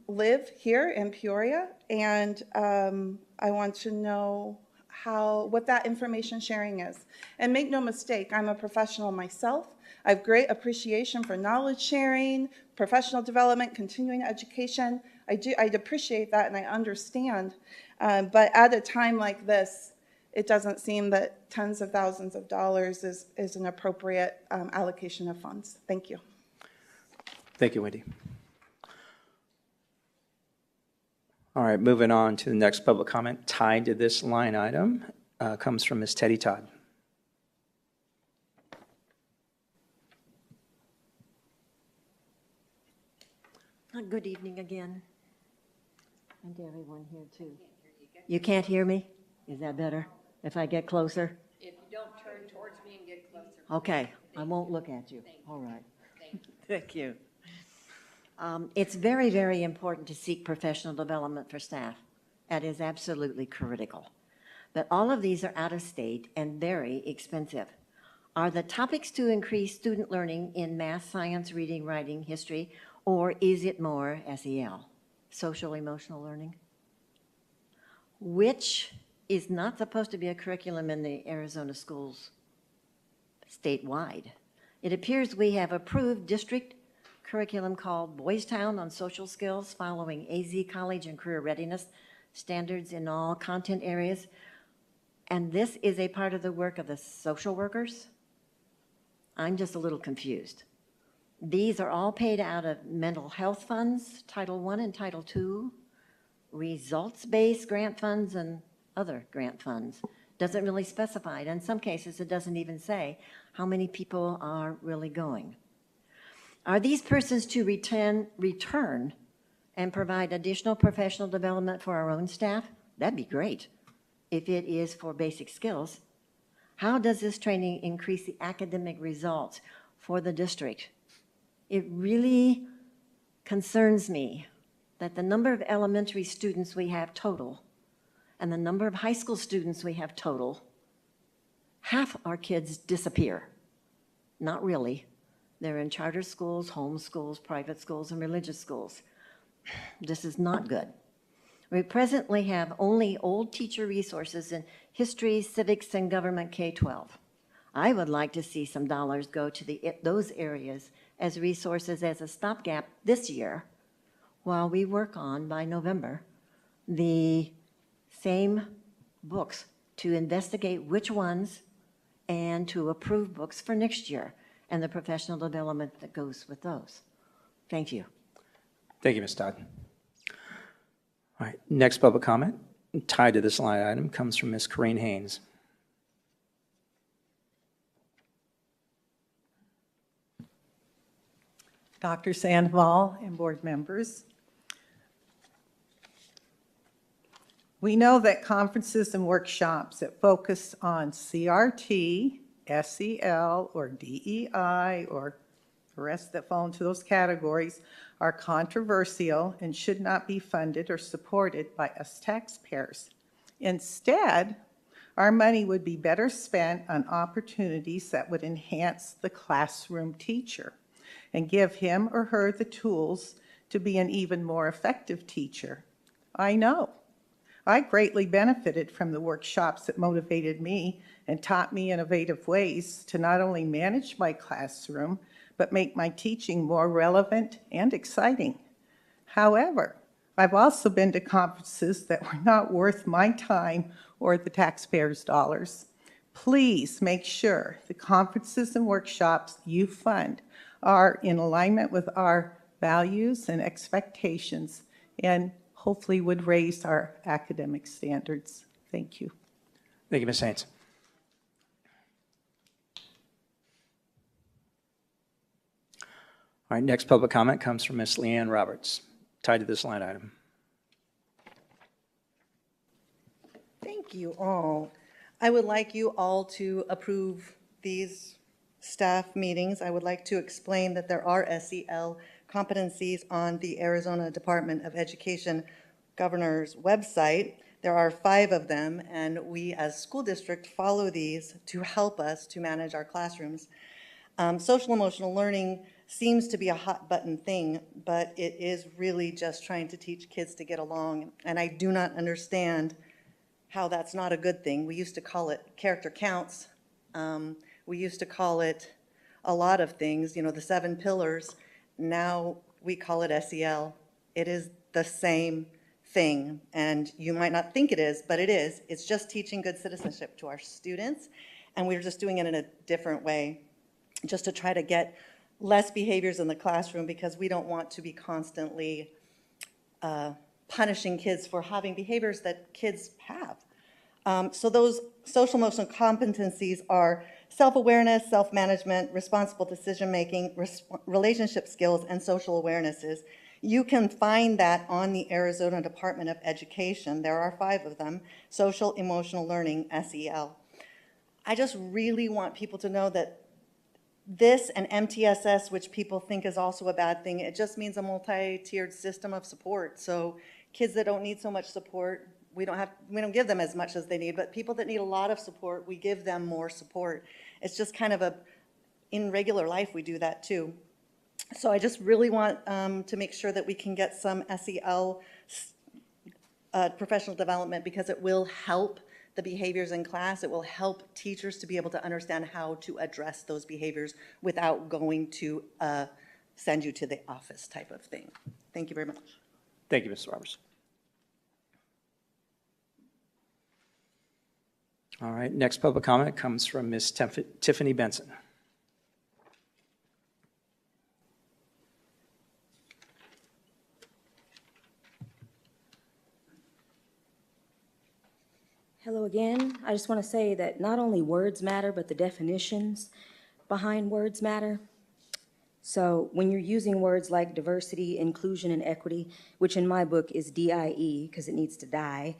live here in Peoria. And I want to know what that information sharing is. And make no mistake, I'm a professional myself. I have great appreciation for knowledge sharing, professional development, continuing education. I'd appreciate that, and I understand. But at a time like this, it doesn't seem that tens of thousands of dollars is an appropriate allocation of funds. Thank you. Thank you, Wendy. All right, moving on to the next public comment tied to this line item comes from Ms. Teddy Todd. Good evening again. And to everyone here too. You can't hear me? Is that better if I get closer? If you don't turn towards me and get closer. Okay, I won't look at you. All right. Thank you. It's very, very important to seek professional development for staff. That is absolutely critical. But all of these are out of state and very expensive. Are the topics to increase student learning in math, science, reading, writing, history, or is it more SEL, social emotional learning? Which is not supposed to be a curriculum in the Arizona schools statewide. It appears we have approved district curriculum called Boys Town on social skills, following AZ College and career readiness standards in all content areas. And this is a part of the work of the social workers. I'm just a little confused. These are all paid out of mental health funds, Title I and Title II, results-based grant funds, and other grant funds. Doesn't really specify it. In some cases, it doesn't even say how many people are really going. Are these persons to return and provide additional professional development for our own staff? That'd be great. If it is for basic skills, how does this training increase the academic results for the district? It really concerns me that the number of elementary students we have total and the number of high school students we have total, half our kids disappear. Not really. They're in charter schools, home schools, private schools, and religious schools. This is not good. We presently have only old teacher resources in history, civics, and government K-12. I would like to see some dollars go to those areas as resources as a stopgap this year while we work on, by November, the same books to investigate which ones and to approve books for next year and the professional development that goes with those. Thank you. Thank you, Ms. Todd. All right, next public comment tied to this line item comes from Ms. Corrine Haynes. Dr. Sandoval and board members, we know that conferences and workshops that focus on CRT, SEL, or DEI, or the rest that fall into those categories are controversial and should not be funded or supported by us taxpayers. Instead, our money would be better spent on opportunities that would enhance the classroom teacher and give him or her the tools to be an even more effective teacher. I know. I greatly benefited from the workshops that motivated me and taught me innovative ways to not only manage my classroom, but make my teaching more relevant and exciting. However, I've also been to conferences that were not worth my time or the taxpayers' dollars. Please make sure the conferences and workshops you fund are in alignment with our values and expectations and hopefully would raise our academic standards. Thank you. Thank you, Ms. Haynes. All right, next public comment comes from Ms. Leanne Roberts, tied to this line item. Thank you all. I would like you all to approve these staff meetings. I would like to explain that there are SEL competencies on the Arizona Department of Education governor's website. There are 5 of them, and we as school district follow these to help us to manage our classrooms. Social emotional learning seems to be a hot button thing, but it is really just trying to teach kids to get along, and I do not understand how that's not a good thing. We used to call it character counts. We used to call it a lot of things, you know, the 7 pillars. Now we call it SEL. It is the same thing, and you might not think it is, but it is. It's just teaching good citizenship to our students, and we're just doing it in a different way, just to try to get less behaviors in the classroom, because we don't want to be constantly punishing kids for having behaviors that kids have. So those social emotional competencies are self-awareness, self-management, responsible decision-making, relationship skills, and social awarenesses. You can find that on the Arizona Department of Education. There are 5 of them: social emotional learning, SEL. I just really want people to know that this and MTSS, which people think is also a bad thing, it just means a multi-tiered system of support. So kids that don't need so much support, we don't give them as much as they need, but people that need a lot of support, we give them more support. It's just kind of in regular life, we do that too. So I just really want to make sure that we can get some SEL professional development, because it will help the behaviors in class. It will help teachers to be able to understand how to address those behaviors without going to send you to the office type of thing. Thank you very much. Thank you, Ms. Roberts. All right, next public comment comes from Ms. Tiffany Benson. Hello again. I just want to say that not only words matter, but the definitions behind words matter. So when you're using words like diversity, inclusion, and equity, which in my book is DIE because it needs to die,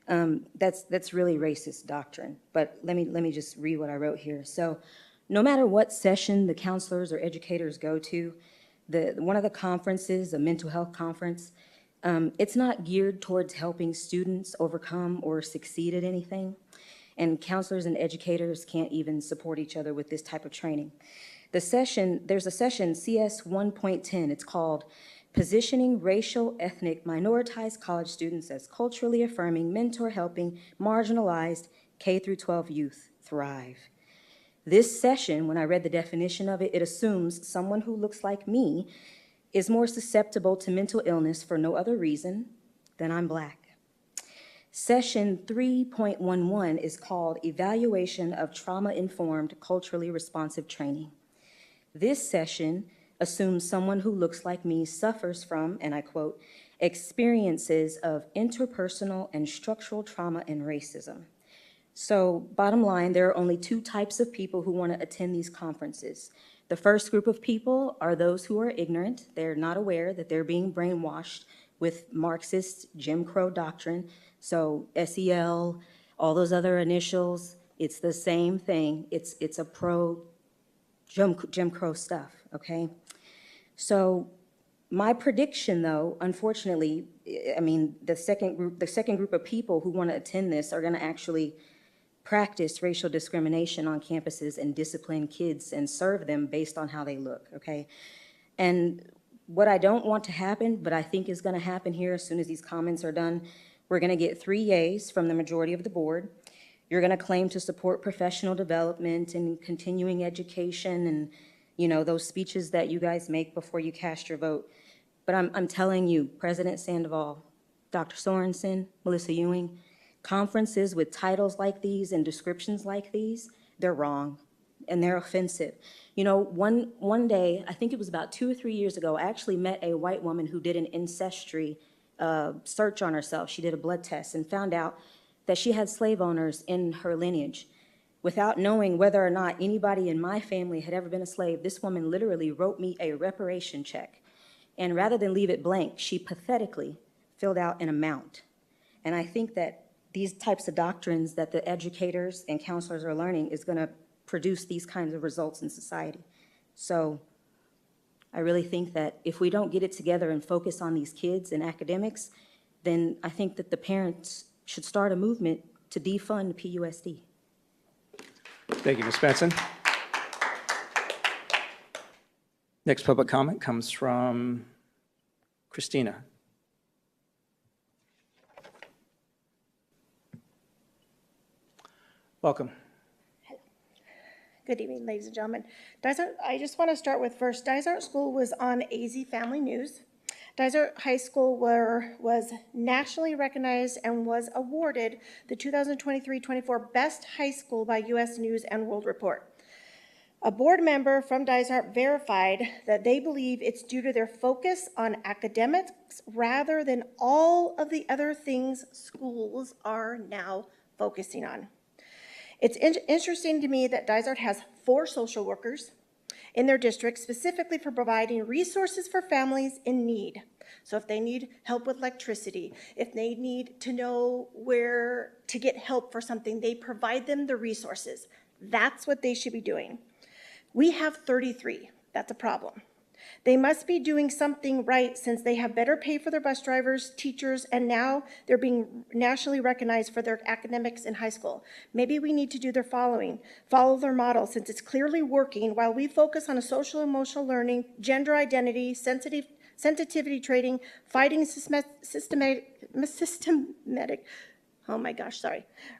that's really racist doctrine. But let me just read what I wrote here. So no matter what session the counselors or educators go to, one of the conferences, a mental health conference, it's not geared towards helping students overcome or succeed at anything. And counselors and educators can't even support each other with this type of training. There's a session, CS 1.10, it's called Positioning Racial, Ethnic, Minoritized College Students as Culturally Affirming, Mentor Helping, Marginalized K through 12 Youth Thrive. This session, when I read the definition of it, it assumes someone who looks like me is more susceptible to mental illness for no other reason than I'm Black. Session 3.11 is called Evaluation of Trauma-Informed Culturally Responsive Training. This session assumes someone who looks like me suffers from, and I quote, experiences of interpersonal and structural trauma and racism. So bottom line, there are only two types of people who want to attend these conferences. The first group of people are those who are ignorant. They're not aware that they're being brainwashed with Marxist Jim Crow doctrine. So SEL, all those other initials, it's the same thing. It's a pro Jim Crow stuff, okay? So my prediction, though, unfortunately, I mean, the second group of people who want to attend this are going to actually practice racial discrimination on campuses and discipline kids and serve them based on how they look, okay? And what I don't want to happen, but I think is going to happen here as soon as these comments are done, we're going to get 3 yays from the majority of the board. You're going to claim to support professional development and continuing education and, you know, those speeches that you guys make before you cast your vote. But I'm telling you, President Sandoval, Dr. Sorensen, Melissa Ewing, conferences with titles like these and descriptions like these, they're wrong and they're offensive. You know, one day, I think it was about 2 or 3 years ago, I actually met a white woman who did an ancestry search on herself. She did a blood test and found out that she had slave owners in her lineage. Without knowing whether or not anybody in my family had ever been a slave, this woman literally wrote me a reparation check. And rather than leave it blank, she pathetically filled out an amount. And I think that these types of doctrines that the educators and counselors are learning is going to produce these kinds of results in society. So I really think that if we don't get it together and focus on these kids and academics, then I think that the parents should start a movement to defund PUSD. Thank you, Ms. Benson. Next public comment comes from Christina. Welcome. Good evening, ladies and gentlemen. I just want to start with first, Dysart School was on AZ Family News. Dysart High School was nationally recognized and was awarded the 2023-24 Best High School by U.S. News and World Report. A board member from Dysart verified that they believe it's due to their focus on academics rather than all of the other things schools are now focusing on. It's interesting to me that Dysart has 4 social workers in their district specifically for providing resources for families in need. So if they need help with electricity, if they need to know where to get help for something, they provide them the resources. That's what they should be doing. We have 33. That's a problem. They must be doing something right since they have better pay for their bus drivers, teachers, and now they're being nationally recognized for their academics in high school. Maybe we need to do their following. Follow their model since it's clearly working while we focus on a social emotional learning, gender identity, sensitivity training, fighting systematic,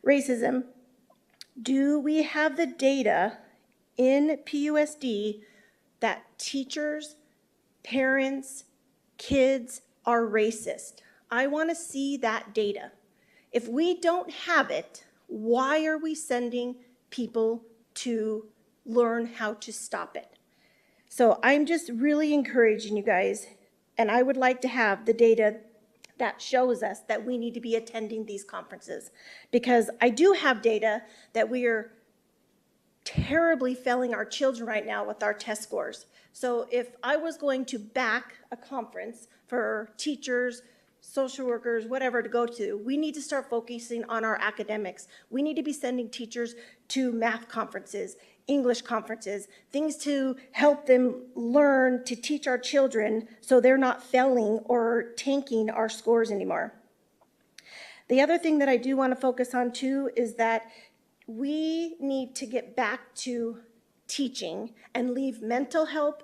racism. Do we have the data in PUSD that teachers, parents, kids are racist? I want to see that data. If we don't have it, why are we sending people to learn how to stop it? So I'm just really encouraging you guys, and I would like to have the data that shows us that we need to be attending these conferences. Because I do have data that we are terribly failing our children right now with our test scores. So if I was going to back a conference for teachers, social workers, whatever to go to, we need to start focusing on our academics. We need to be sending teachers to math conferences, English conferences, things to help them learn to teach our children so they're not failing or tanking our scores anymore. The other thing that I do want to focus on too is that we need to get back to teaching and leave mental health,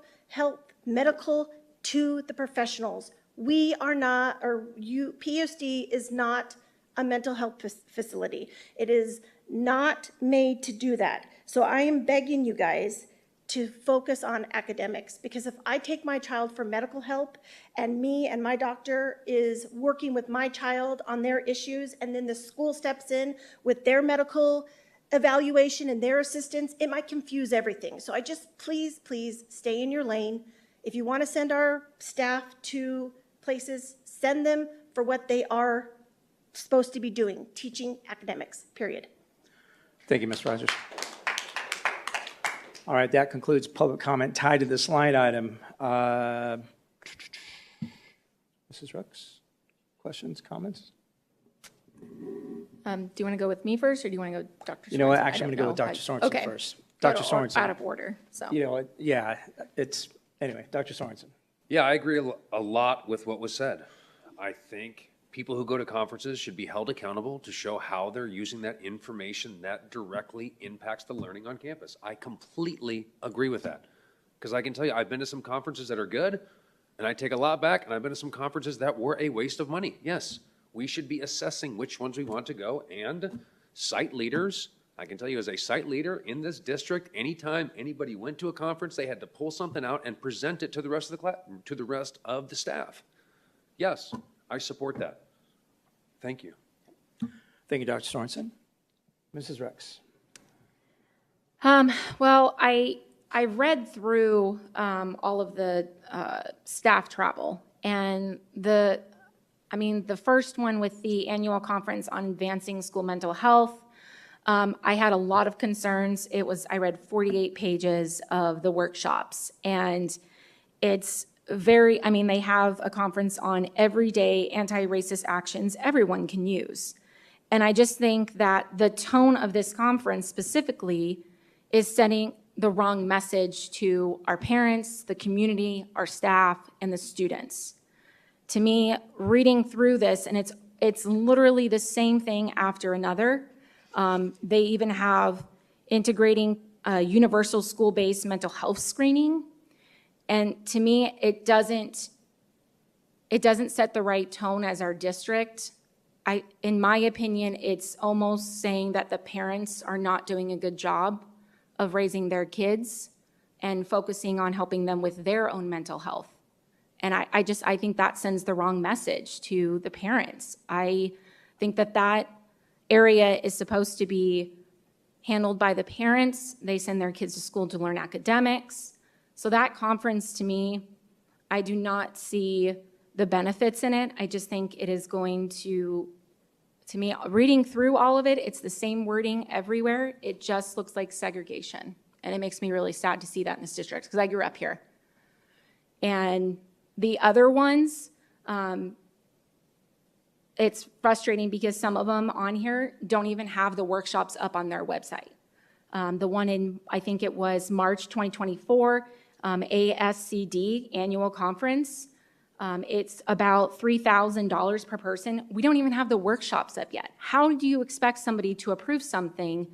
medical to the professionals. We are not, or PUSD is not a mental health facility. It is not made to do that. So I am begging you guys to focus on academics, because if I take my child for medical help and me and my doctor is working with my child on their issues, and then the school steps in with their medical evaluation and their assistance, it might confuse everything. So I just, please stay in your lane. If you want to send our staff to places, send them for what they are supposed to be doing, teaching academics, period. Thank you, Ms. Rogers. All right, that concludes public comment tied to this line item. Mrs. Rooks, questions, comments? Do you want to go with me first, or do you want to go Dr. Sorensen? You know what, I actually, I'm don't going to go with know. Dr. Sorensen Okay. first. Dr. Sorensen. Out of order, so. You know what, yeah, it's, anyway, Dr. Sorensen. Yeah, I agree a lot with what was said. I think people who go to conferences should be held accountable to show how they're using that information that directly impacts the learning on campus. I completely agree with that. Because I can tell you, I've been to some conferences that are good, and I take a lot back, and I've been to some conferences that were a waste of money. Yes, we should be assessing which ones we want to go, and site leaders, I can tell you as a site leader in this district, anytime anybody went to a conference, they had to pull something out and present it to the rest of the class, to the rest of the staff. Yes, I support that. Thank you. Thank you, Dr. Sorensen. Mrs. Rex. Well, I read through all of the staff travel, and the first one with the annual conference on advancing school mental health, I had a lot of concerns. I read 48 pages of the workshops, and it's they have a conference on everyday anti-racist actions everyone can use. And I just think that the tone of this conference specifically is sending the wrong message to our parents, the community, our staff, and the students. To me, reading through this, and it's literally the same thing after another. They even have integrating universal school-based mental health screening. And to me, it doesn't set the right tone as our district. In my opinion, it's almost saying that the parents are not doing a good job of raising their kids and focusing on helping them with their own mental health. And I think that sends the wrong message to the parents. I think that area is supposed to be handled by the parents. They send their kids to school to learn academics. So that conference, to me, I do not see the benefits in it. I just think it is going to me, reading through all of it, it's the same wording everywhere. It just looks like segregation. And it makes me really sad to see that in this district, because I grew up here. And the other ones, it's frustrating because some of them on here don't even have the workshops up on their website. The one in, I think it was March 2024, ASCD annual conference. It's about $3,000 per person. We don't even have the workshops up yet. How do you expect somebody to approve something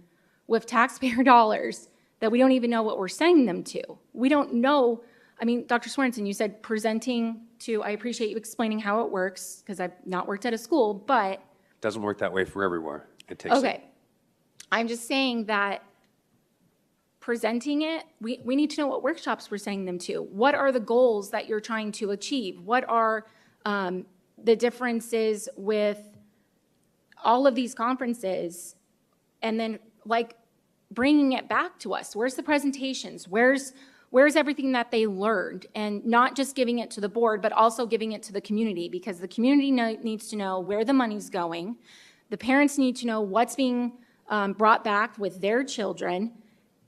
with taxpayer dollars that we don't even know what we're sending them to? We don't know. I mean, Dr. Sorensen, you said presenting to, I appreciate you explaining how it works, because I've not worked at a school, but. Doesn't work that way for everywhere. It takes. Okay. I'm just saying that presenting it, we need to know what workshops we're sending them to. What are the goals that you're trying to achieve? What are the differences with all of these conferences? And then, like, bringing it back to us. Where's the presentations? Where's Where's everything that they learned? And not just giving it to the board, but also giving it to the community, because the community needs to know where the money's going. The parents need to know what's being brought back with their children.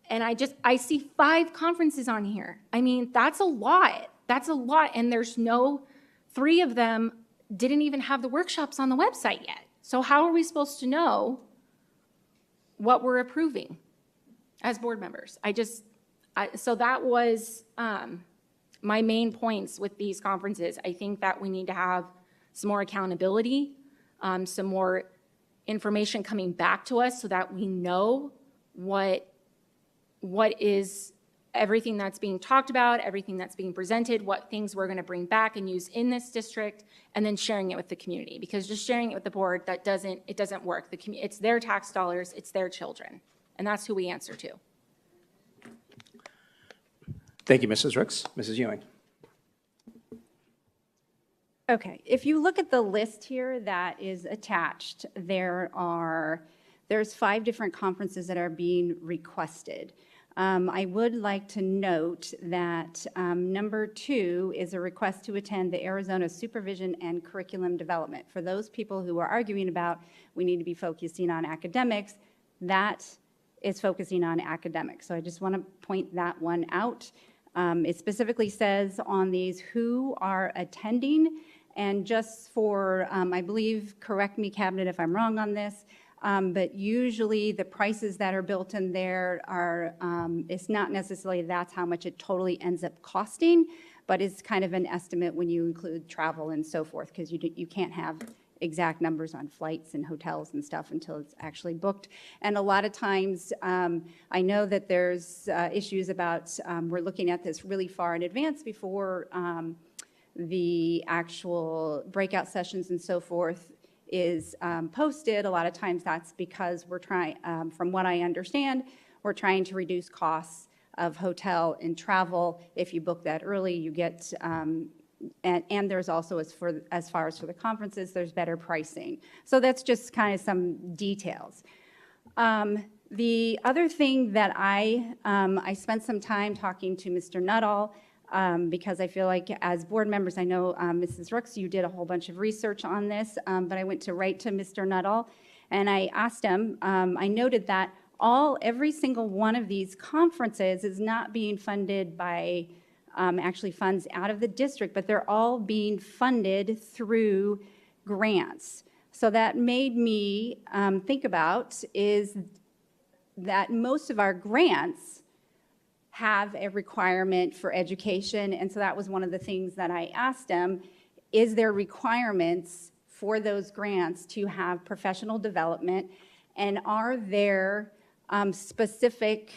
And I see 5 conferences on here. I mean, that's a lot. That's a lot. And there's 3 of them didn't even have the workshops on the website yet. So how are we supposed to know what we're approving as board members? So that was my main points with these conferences. I think that we need to have some more accountability, some more information coming back to us so that we know what is everything that's being talked about, everything that's being presented, what things we're going to bring back and use in this district, and then sharing it with the community. Because just sharing it with the board, it doesn't work. It's their tax dollars, it's their children, and that's who we answer to. Thank you, Mrs. Rooks. Mrs. Ewing. Okay, if you look at the list here that is attached, there's 5 different conferences that are being requested. I would like to note that number 2 is a request to attend the Arizona Supervision and Curriculum Development. For those people who are arguing about we need to be focusing on academics, that is focusing on academics. So I just want to point that one out. It specifically says on these who are attending, and just for, I believe, correct me, Cabinet, if I'm wrong on this, but usually the prices that are built in there are, it's not necessarily that's how much it totally ends up costing, but it's kind of an estimate when you include travel and so forth, because you can't have exact numbers on flights and hotels and stuff until it's actually booked. And a lot of times, I know that there's issues about, we're looking at this really far in advance before the actual breakout sessions and so forth is posted. A lot of times that's because we're trying, from what I understand, we're trying to reduce costs of hotel and travel. If you book that early, you get, and there's also, as far as for the conferences, there's better pricing. So that's just kind of some details. The other thing that I spent some time talking to Mr. Nuttall, because I feel like as board members, I know Mrs. Rooks, you did a whole bunch of research on this, but I went right to Mr. Nuttall, and I asked him, I noted that every single one of these conferences is not being funded by actually funds out of the district, but they're all being funded through grants. So that made me think about is that most of our grants have a requirement for education, and so that was one of the things that I asked him, is there requirements for those grants to have professional development, and are there specific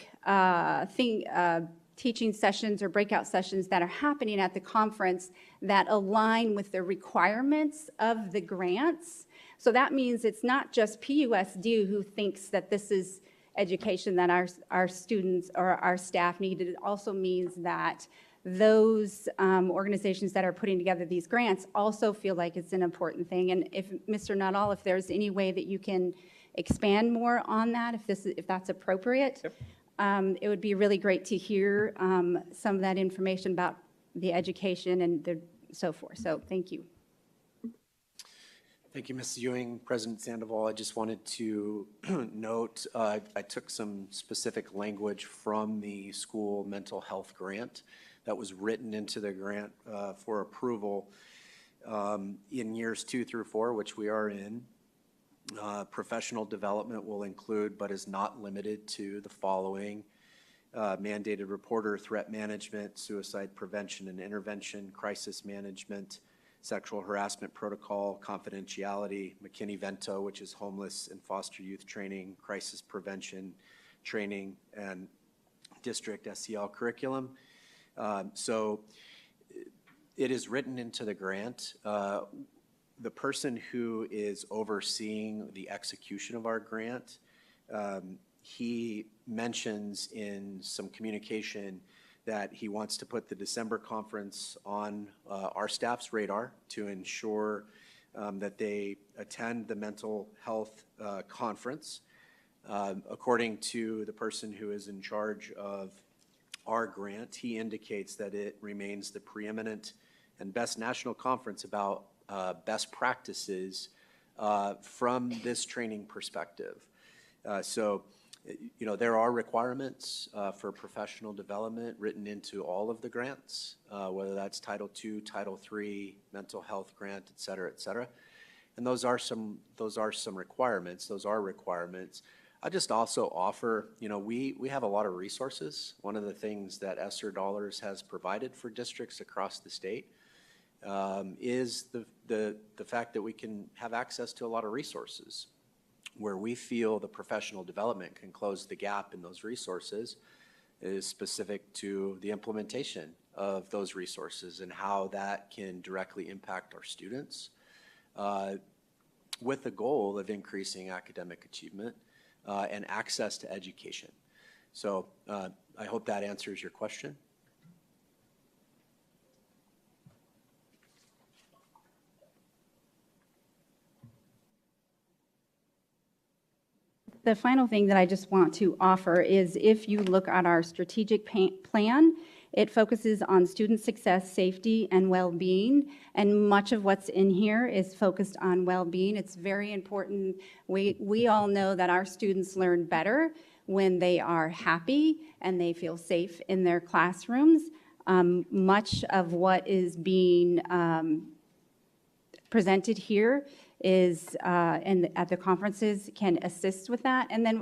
teaching sessions or breakout sessions that are happening at the conference that align with the requirements of the grants? So that means it's not just PUSD who thinks that this is education that our students or our staff need. It also means that those organizations that are putting together these grants also feel like it's an important thing. And if Mr. Nuttall, if there's any way that you can expand more on that, if that's appropriate, yep. It would be really great to hear some of that information about the education and so forth. So thank you. Thank you, Ms. Ewing. President Sandoval, I just wanted to note I took some specific language from the school mental health grant that was written into the grant for approval in years 2 through 4, which we are in. Professional development will include, but is not limited to, the following: mandated reporter, threat management, suicide prevention and intervention, crisis management, sexual harassment protocol, confidentiality, McKinney-Vento, which is homeless and foster youth training, crisis prevention training, and district SEL curriculum. So it is written into the grant. The person who is overseeing the execution of our grant, he mentions in some communication that he wants to put the December conference on our staff's radar to ensure that they attend the mental health conference. According to the person who is in charge of our grant, he indicates that it remains the preeminent and best national conference about best practices from this training perspective. So, you know, there are requirements for professional development written into all of the grants, whether that's Title II, Title III, mental health grant, et cetera, et cetera. And those are some requirements. Those are requirements. I just also offer, you know, we have a lot of resources. One of the things that ESSER dollars has provided for districts across the state is the fact that we can have access to a lot of resources. Where we feel the professional development can close the gap in those resources is specific to the implementation of those resources and how that can directly impact our students with the goal of increasing academic achievement and access to education. So I hope that answers your question. The final thing that I just want to offer is if you look at our strategic plan, it focuses on student success, safety, and well-being, and much of what's in here is focused on well-being. It's very important. We all know that our students learn better when they are happy and they feel safe in their classrooms. Much of what is being presented here is at the conferences can assist with that. And then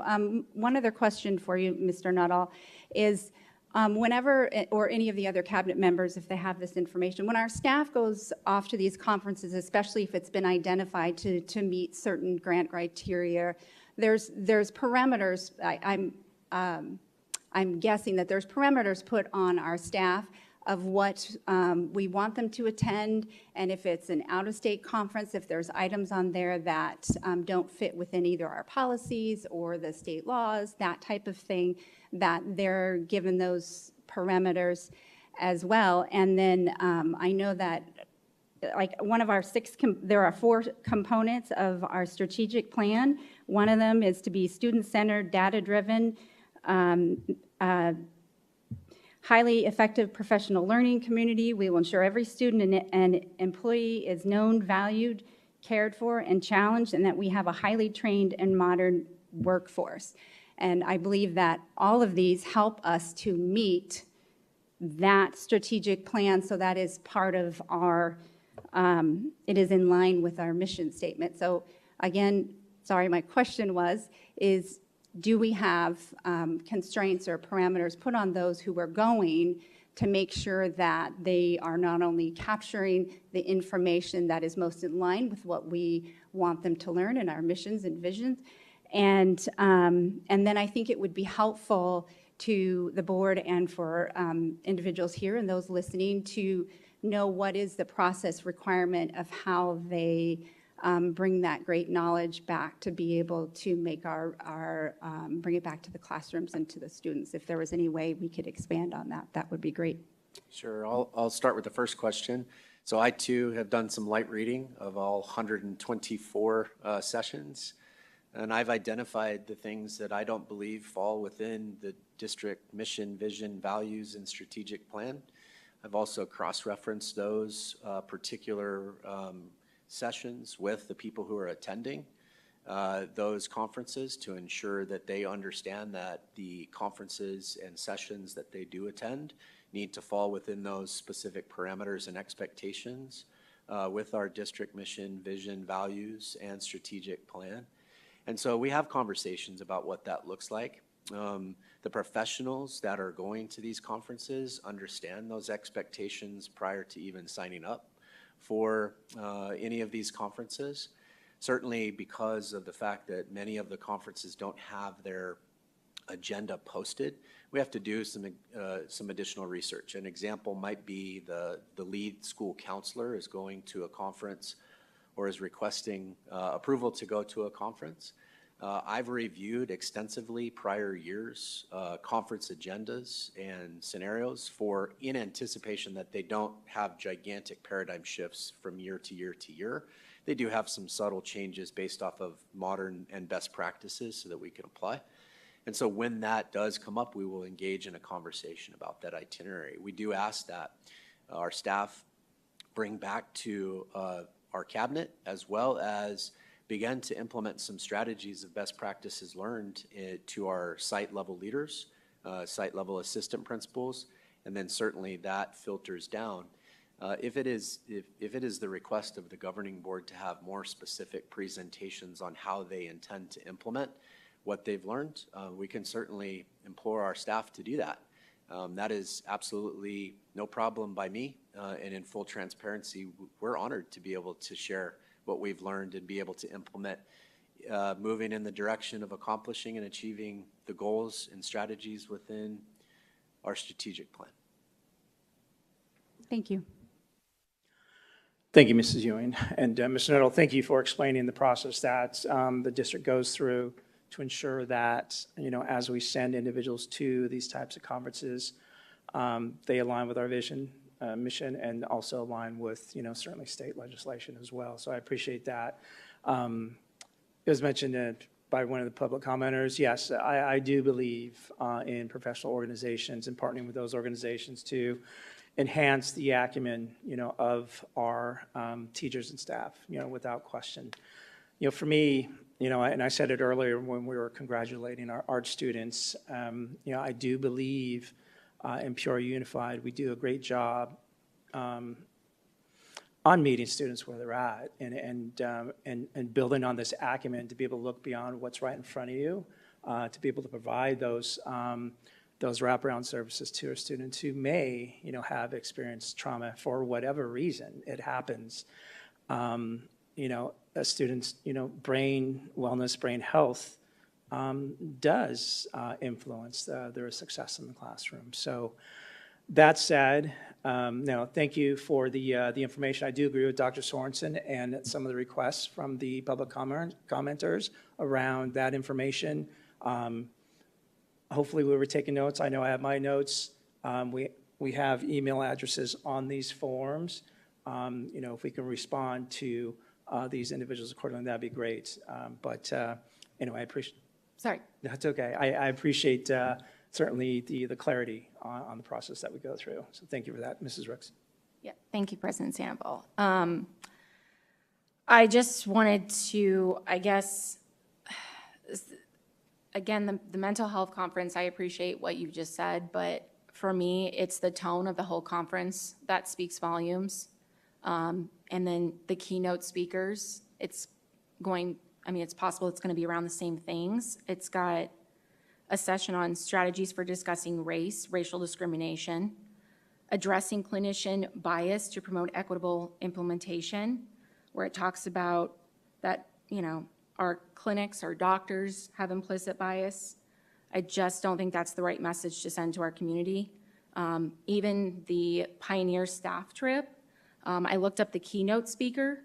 one other question for you, Mr. Nuttall, is whenever, or any of the other cabinet members, if they have this information, when our staff goes off to these conferences, especially if it's been identified to meet certain grant criteria, there's parameters. I'm guessing that there's parameters put on our staff of what we want them to attend, and if it's an out-of-state conference, if there's items on there that don't fit within either our policies or the state laws, that type of thing, that they're given those parameters as well. And then I know that like one of our there are 4 components of our strategic plan. One of them is to be student-centered, data-driven, highly effective professional learning community. We will ensure every student and employee is known, valued, cared for, and challenged, and that we have a highly trained and modern workforce. And I believe that all of these help us to meet that strategic plan, so that is part of our, it is in line with our mission statement. So again, sorry, my question is, do we have constraints or parameters put on those who are going to make sure that they are not only capturing the information that is most in line with what we want them to learn in our missions and visions? And then I think it would be helpful to the board and for individuals here and those listening to know what is the process requirement of how they bring that great knowledge back to be able to make bring it back to the classrooms and to the students. If there was any way we could expand on that, that would be great. Sure, I'll start with the first question. So I too have done some light reading of all 124 sessions, and I've identified the things that I don't believe fall within the district mission, vision, values, and strategic plan. I've also cross-referenced those particular sessions with the people who are attending those conferences to ensure that they understand that the conferences and sessions that they do attend need to fall within those specific parameters and expectations with our district mission, vision, values, and strategic plan. And so we have conversations about what that looks like. The professionals that are going to these conferences understand those expectations prior to even signing up for any of these conferences. Certainly because of the fact that many of the conferences don't have their agenda posted, we have to do some additional research. An example might be the lead school counselor is going to a conference or is requesting approval to go to a conference. I've reviewed extensively prior years' conference agendas and scenarios in anticipation that they don't have gigantic paradigm shifts from year to year to year. They do have some subtle changes based off of modern and best practices so that we can apply. And so when that does come up, we will engage in a conversation about that itinerary. We do ask that our staff bring back to our cabinet, as well as begin to implement some strategies of best practices learned to our site level leaders, site level assistant principals, and then certainly that filters down. If it is the request of the governing board to have more specific presentations on how they intend to implement what they've learned, we can certainly implore our staff to do that. That is absolutely no problem by me, and in full transparency, we're honored to be able to share what we've learned and be able to implement, moving in the direction of accomplishing and achieving the goals and strategies within our strategic plan. Thank you. Thank you, Mrs. Ewing. And Mr. Nettle, thank you for explaining the process that the district goes through to ensure that, as we send individuals to these types of conferences, they align with our vision, mission, and also align with, certainly state legislation as well. So I appreciate that. It was mentioned by one of the public commenters. Yes, I do believe in professional organizations and partnering with those organizations to enhance the acumen, of our teachers and staff, without question. For me, and I said it earlier when we were congratulating our art students, I do believe in Peoria Unified, we do a great job on meeting students where they're at and building on this acumen to be able to look beyond what's right in front of you, to be able to provide those wraparound services to our students who may, have experienced trauma for whatever reason it happens. A student's, brain wellness, brain health does influence their success in the classroom. So that said, thank you for the information. I do agree with Dr. Sorensen and some of the requests from the public commenters around that information. Hopefully we were taking notes. I know I have my notes. We have email addresses on these forms. If we can respond to these individuals accordingly, that'd be great. Anyway, I appreciate. Sorry. That's okay. I appreciate certainly the clarity on the process that we go through. So thank you for that, Mrs. Ricks. Yeah, thank you, President Sandoval. I just wanted to, again, the mental health conference, I appreciate what you just said, but for me, it's the tone of the whole conference that speaks volumes. And then the keynote speakers, it's possible it's going to be around the same things. It's got a session on strategies for discussing race, racial discrimination, addressing clinician bias to promote equitable implementation, where it talks about that, our clinics, our doctors have implicit bias. I just don't think that's the right message to send to our community. Even the Pioneer staff trip, I looked up the keynote speaker.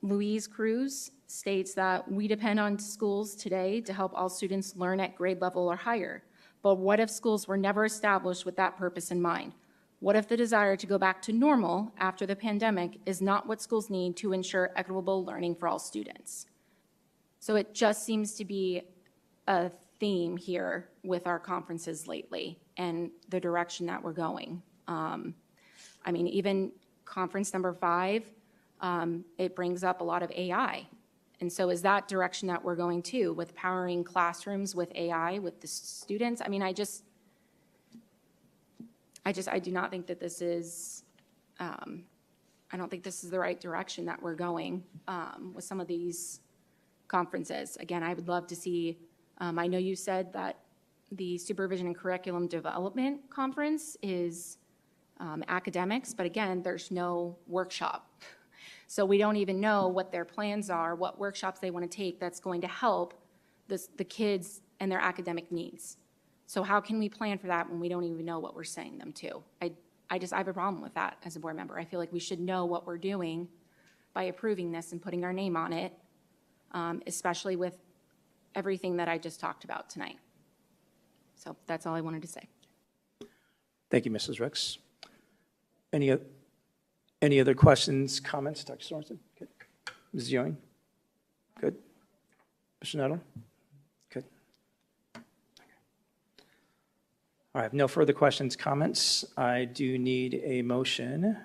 Louise Cruz states that we depend on schools today to help all students learn at grade level or higher. But what if schools were never established with that purpose in mind? What if the desire to go back to normal after the pandemic is not what schools need to ensure equitable learning for all students? So it just seems to be a theme here with our conferences lately and the direction that we're going. Even conference number 5, it brings up a lot of AI. And so is that direction that we're going to, with powering classrooms with AI with the students? I do not think that this is, I don't think this is the right direction that we're going with some of these conferences. Again, I would love to see, I know you said that the Supervision and Curriculum Development Conference is academics, but again, there's no workshop. So we don't even know what their plans are, what workshops they want to take that's going to help the kids and their academic needs. So how can we plan for that when we don't even know what we're sending them to? I have a problem with that as a board member. I feel like we should know what we're doing by approving this and putting our name on it, especially with everything that I just talked about tonight. So that's all I wanted to say. Thank you, Mrs. Ricks. Any other questions, comments, Dr. Sorensen? Good. Ms. Ewing? Good. Mr. Nettle? Good. All right, no further questions, comments. I do need a motion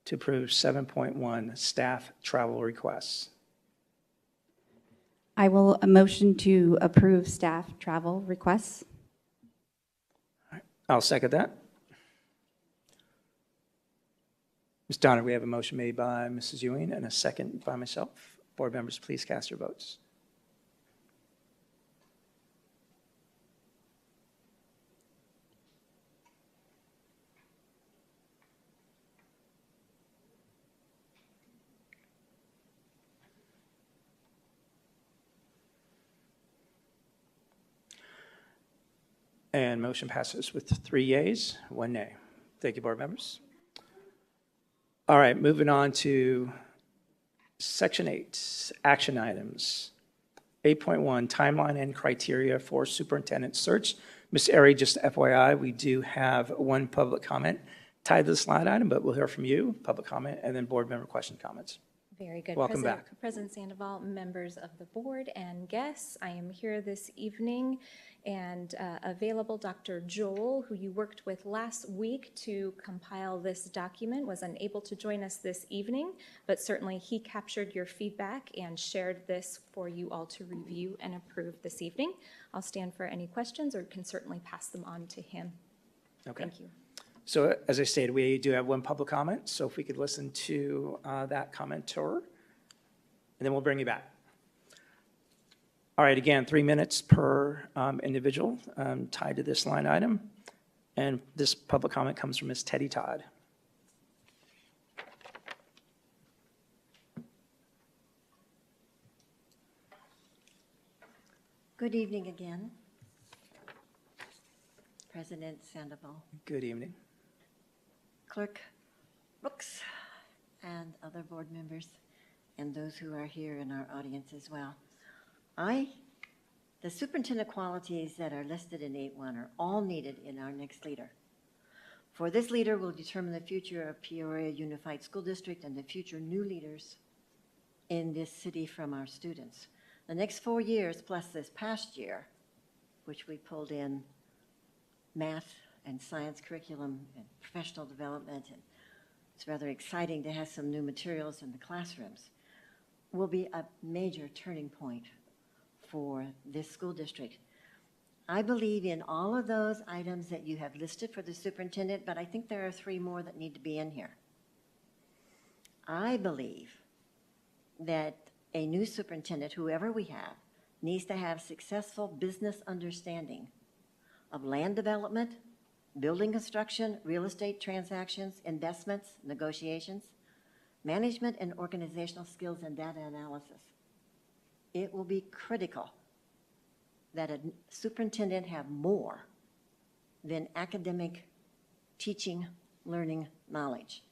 to approve 7.1 staff travel requests. I will motion to approve staff travel requests. I'll second that. Ms. Donner, we have a motion made by Mrs. Ewing and a second by myself. Board members, please cast your votes. And motion passes with 3 yeas, 1 nay. Thank you, board members. All right, moving on to Section 8, action items. 8.1, timeline and criteria for superintendent search. Ms. Airy, just FYI, we do have one public comment tied to this line item, but we'll hear from you, public comment, and then board member question comments. Very good. Welcome back. President Sandoval, members of the board and guests, I am here this evening and available. Dr. Joel, who you worked with last week to compile this document, was unable to join us this evening, but certainly he captured your feedback and shared this for you all to review and approve this evening. I'll stand for any questions or can certainly pass them on to him. Okay. Thank you. So as I stated, we do have one public comment, so if we could listen to that commenter, and then we'll bring you back. All right, again, 3 minutes per individual tied to this line item. And this public comment comes from Ms. Teddy Todd. Good evening again, President Sandoval, Good evening. Clerk Brooks, and other board members, and those who are here in our audience as well. The superintendent qualities that are listed in 8.1 are all needed in our next leader. For this leader will determine the future of Peoria Unified School District and the future new leaders in this city from our students. The next 4 years plus this past year, which we pulled in math and science curriculum and professional development, and it's rather exciting to have some new materials in the classrooms, will be a major turning point for this school district. I believe in all of those items that you have listed for the superintendent, but I think there are 3 more that need to be in here. I believe that a new superintendent, whoever we have, needs to have successful business understanding of land development, building construction, real estate transactions, investments, negotiations, management and organizational skills, and data analysis. It will be critical that a superintendent have more than academic teaching, learning knowledge.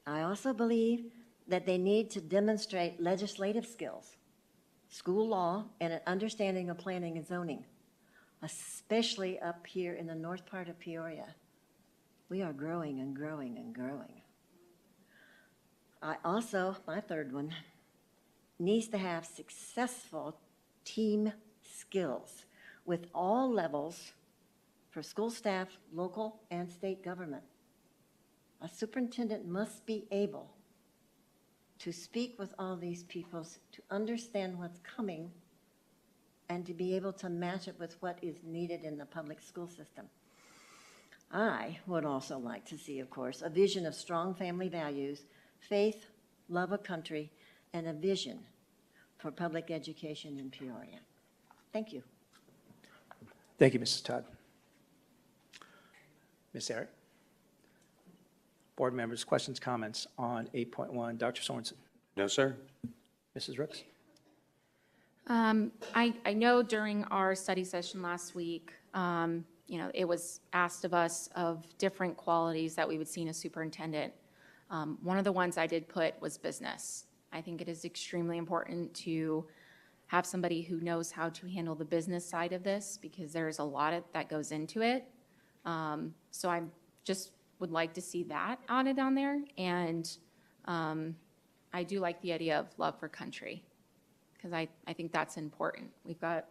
I also believe that they need to demonstrate legislative skills, school law, and an understanding of planning and zoning, especially up here in the north part of Peoria. We are growing and growing and growing. I also, my third one, needs to have successful team skills with all levels for school staff, local and state government. A superintendent must be able to speak with all these people, to understand what's coming, and to be able to match it with what is needed in the public school system. I would also like to see, of course, a vision of strong family values, faith, love of country, and a vision for public education in Peoria. Thank you. Thank you, Mrs. Todd. Ms. Eric. Board members, questions, comments on 8.1. Dr. Sorensen. No, sir. Mrs. Rooks. I know during our study session last week, it was asked of us of different qualities that we would see in a superintendent. One of the ones I did put was business. I think it is extremely important to have somebody who knows how to handle the business side of this, because there's a lot that goes into it. So I just would like to see that added on there. And I do like the idea of love for country, because I think that's important. We've got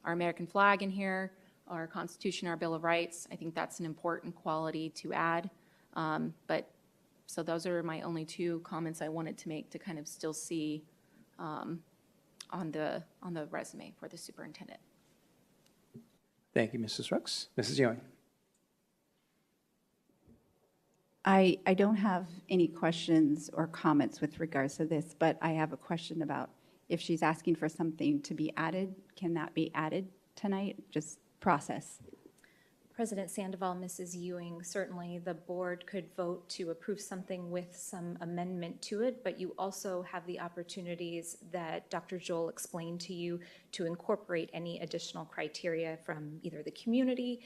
our American flag in here, our Constitution, our Bill of Rights. I think that's an important quality to add. So those are my only two comments I wanted to make to kind of still see on the resume for the superintendent. Thank you, Mrs. Rooks. Mrs. Ewing. I don't have any questions or comments with regards to this, but I have a question about if she's asking for something to be added, can that be added tonight? Just process. President Sandoval, Mrs. Ewing, certainly the board could vote to approve something with some amendment to it, but you also have the opportunities that Dr. Joel explained to you to incorporate any additional criteria from either the community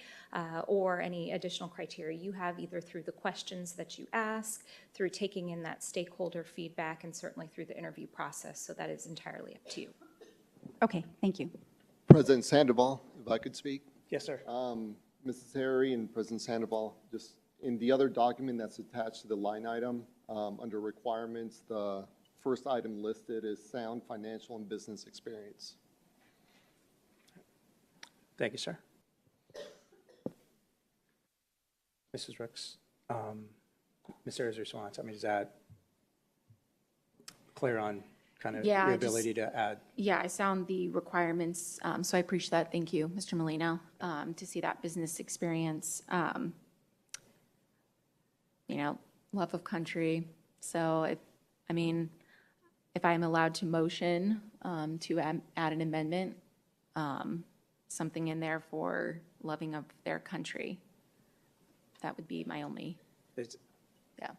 or any additional criteria you have either through the questions that you ask, through taking in that stakeholder feedback, and certainly through the interview process. So that is entirely up to you. Okay, thank you. President Sandoval, if I could speak. Yes, sir. Mrs. Harry and President Sandoval, just in the other document that's attached to the line item, under requirements, the first item listed is sound financial and business experience. Thank you, sir. Mrs. Rooks, Ms. Harry's response, I mean, is that clear on kind of Yeah, your ability to add? Yeah, I sound the requirements, so I appreciate that. Thank you, Mr. Molino, to see that business experience. Love of country. So, if I'm allowed to motion to add an amendment, something in there for loving of their country, that would be my only, yeah.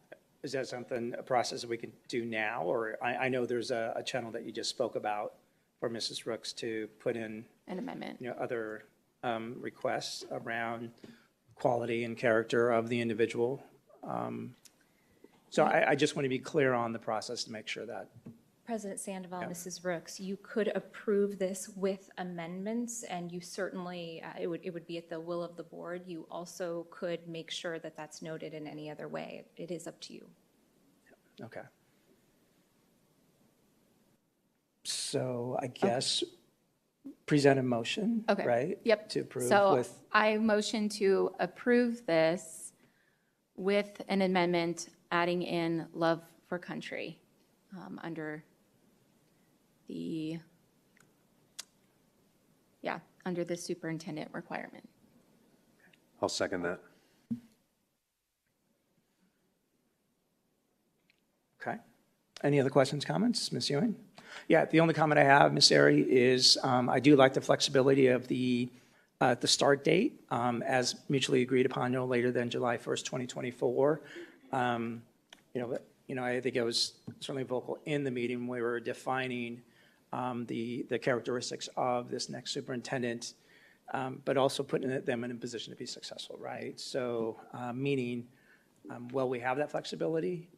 Is that something, a process that we can do now? Or I know there's a channel that you just spoke about for Mrs. Rooks to put in an amendment, other requests around quality and character of the individual. So I just want to be clear on the process to make sure that. President Sandoval, Mrs. Rooks, you could approve this with amendments, and you certainly, it would be at the will of the board. You also could make sure that that's noted in any other way. It is up to you. Okay. So I guess present a motion, Okay. right? Yep. To approve So with. I motion to approve this with an amendment adding in love for country under the, under the superintendent requirement. I'll second that. Okay. Any other questions, comments, Ms. Ewing? Yeah, the only comment I have, Ms. Airy, is I do like the flexibility of the start date as mutually agreed upon no later than July 1st, 2024. I think I was certainly vocal in the meeting. We were defining the characteristics of this next superintendent, but also putting them in a position to be successful, right? So meaning, while we have that flexibility,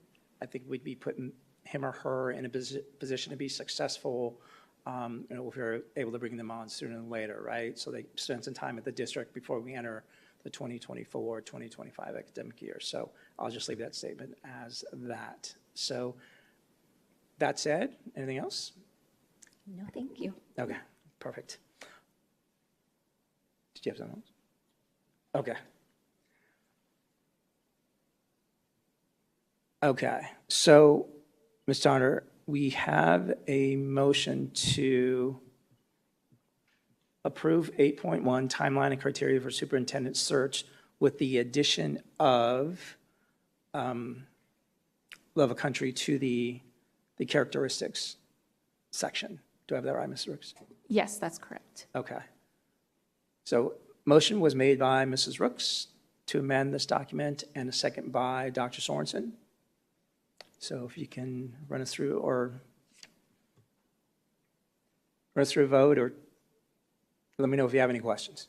I think we'd be putting him or her in a position to be successful if we're able to bring them on sooner than later, right? So they spend some time at the district before we enter the 2024-2025 academic year. So I'll just leave that statement as that. So that said, anything else? No, thank you. Okay, perfect. Did you have something else? Okay. Okay, so, Ms. Donner, we have a motion to approve 8.1 timeline and criteria for superintendent search with the addition of love of country to the characteristics section. Do I have that right, Ms. Rooks? Yes, that's correct. Okay. So motion was made by Mrs. Rooks to amend this document and a second by Dr. Sorensen. So if you can run us through a vote, or let me know if you have any questions.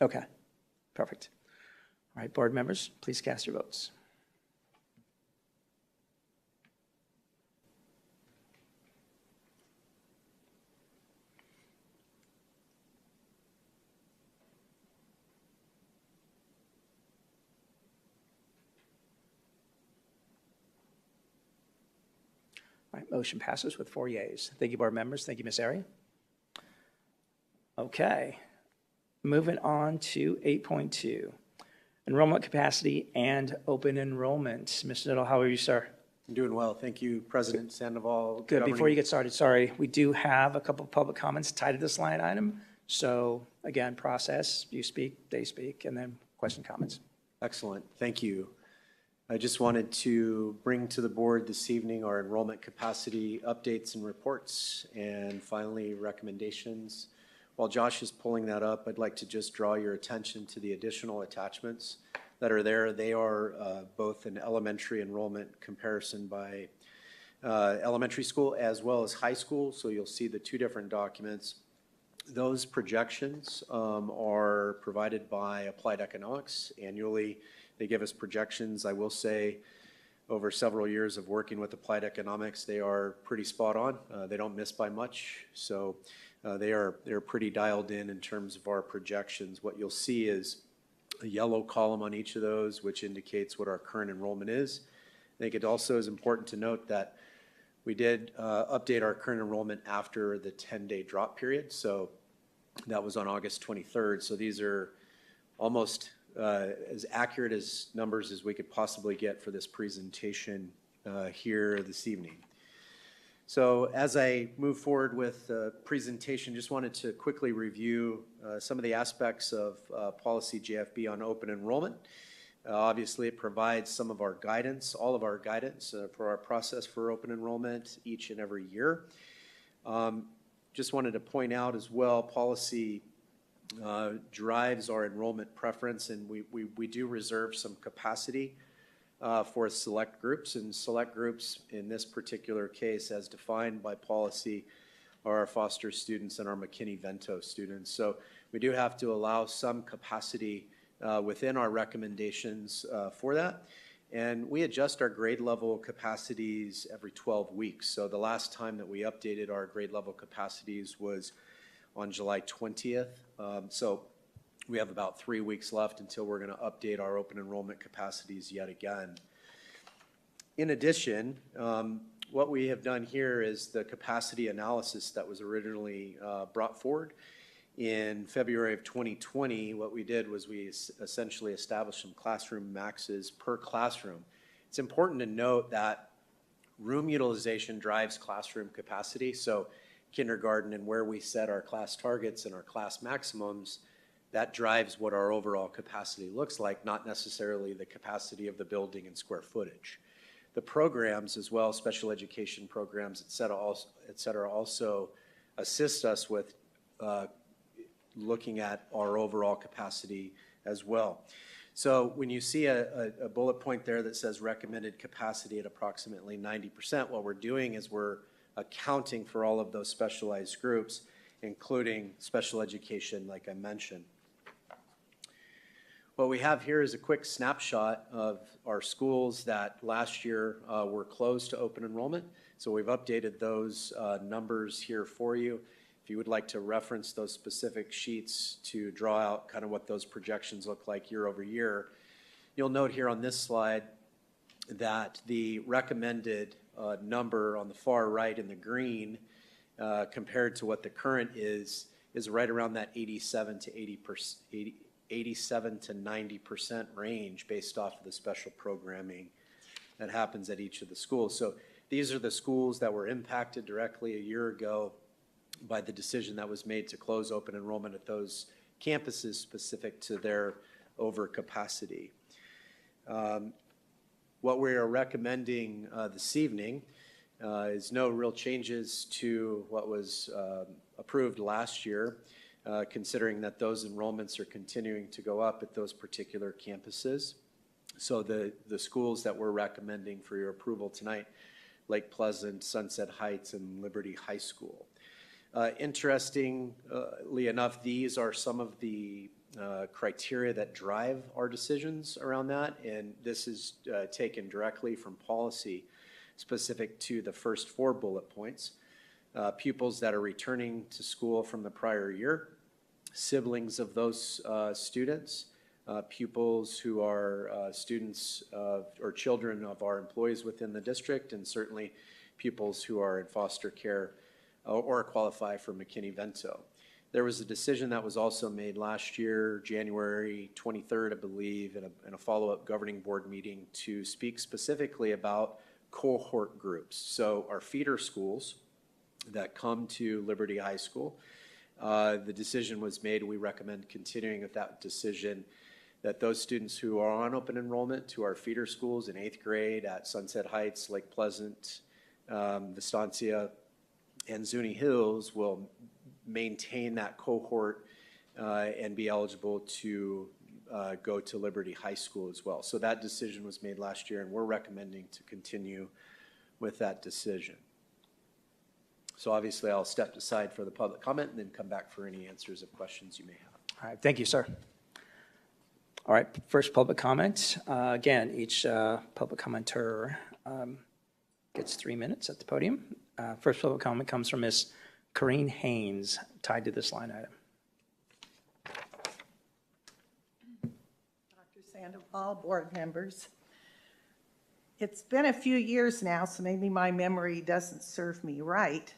Okay, perfect. All right, board members, please cast your votes. All right, motion passes with 4 yeas. Thank you, board members. Thank you, Ms. Airy. Okay. Moving on to 8.2, enrollment capacity and open enrollment. Mr. Little, how are you, sir? I'm doing well. Thank you, President Sandoval. Good. Before you get started, sorry, we do have a couple of public comments tied to this line item. So again, process, you speak, they speak, and then question, comments. Excellent. Thank you. I just wanted to bring to the board this evening our enrollment capacity updates and reports, and finally recommendations. While Josh is pulling that up, I'd like to just draw your attention to the additional attachments that are there. They are both an elementary enrollment comparison by elementary school as well as high school. So you'll see the two different documents. Those projections are provided by Applied Economics annually. They give us projections. I will say over several years of working with Applied Economics, they are pretty spot on. They don't miss by much. So they're pretty dialed in terms of our projections. What you'll see is a yellow column on each of those, which indicates what our current enrollment is. I think it also is important to note that we did update our current enrollment after the 10-day drop period. So that was on August 23rd. So these are almost as accurate as numbers as we could possibly get for this presentation here this evening. So as I move forward with the presentation, just wanted to quickly review some of the aspects of policy JFB on open enrollment. Obviously, it provides some of our guidance, all of our guidance for our process for open enrollment each and every year. Just wanted to point out as well, policy drives our enrollment preference, and we do reserve some capacity for select groups, and select groups in this particular case, as defined by policy, are our foster students and our McKinney-Vento students. So we do have to allow some capacity within our recommendations for that. And we adjust our grade level capacities every 12 weeks. So the last time that we updated our grade level capacities was on July 20th. So we have about 3 weeks left until we're going to update our open enrollment capacities yet again. In addition, what we have done here is the capacity analysis that was originally brought forward. In February of 2020, what we did was we essentially established some classroom maxes per classroom. It's important to note that room utilization drives classroom capacity. So kindergarten and where we set our class targets and our class maximums, that drives what our overall capacity looks like, not necessarily the capacity of the building and square footage. The programs as well, special education programs, et cetera, also assist us with looking at our overall capacity as well. So when you see a bullet point there that says recommended capacity at approximately 90%, what we're doing is we're accounting for all of those specialized groups, including special education, like I mentioned. What we have here is a quick snapshot of our schools that last year were closed to open enrollment. So we've updated those numbers here for you. If you would like to reference those specific sheets to draw out kind of what those projections look like year over year, you'll note here on this slide that the recommended number on the far right in the green compared to what the current is right around that 87 to 90% range based off of the special programming that happens at each of the schools. So these are the schools that were impacted directly a year ago by the decision that was made to close open enrollment at those campuses specific to their overcapacity. What we are recommending this evening is no real changes to what was approved last year, considering that those enrollments are continuing to go up at those particular campuses. So the schools that we're recommending for your approval tonight, Lake Pleasant, Sunset Heights, and Liberty High School. Interestingly enough, these are some of the criteria that drive our decisions around that, and this is taken directly from policy specific to the first 4 bullet points. Pupils that are returning to school from the prior year, siblings of those students, pupils who are students or children of our employees within the district, and certainly pupils who are in foster care or qualify for McKinney-Vento. There was a decision that was also made last year, January 23rd, I believe, in a follow-up governing board meeting to speak specifically about cohort groups. So our feeder schools that come to Liberty High School, the decision was made, we recommend continuing with that decision, that those students who are on open enrollment to our feeder schools in 8th grade at Sunset Heights, Lake Pleasant, Vistancia, and Zuni Hills will maintain that cohort and be eligible to go to Liberty High School as well. So that decision was made last year, and we're recommending to continue with that decision. So obviously, I'll step aside for the public comment and then come back for any answers of questions you may have. All right, thank you, sir. All right, first public comment. Again, each public commenter gets 3 minutes at the podium. First public comment comes from Ms. Corrine Haynes, tied to this line item. Dr. Sandoval, board members. It's been a few years now, so maybe my memory doesn't serve me right,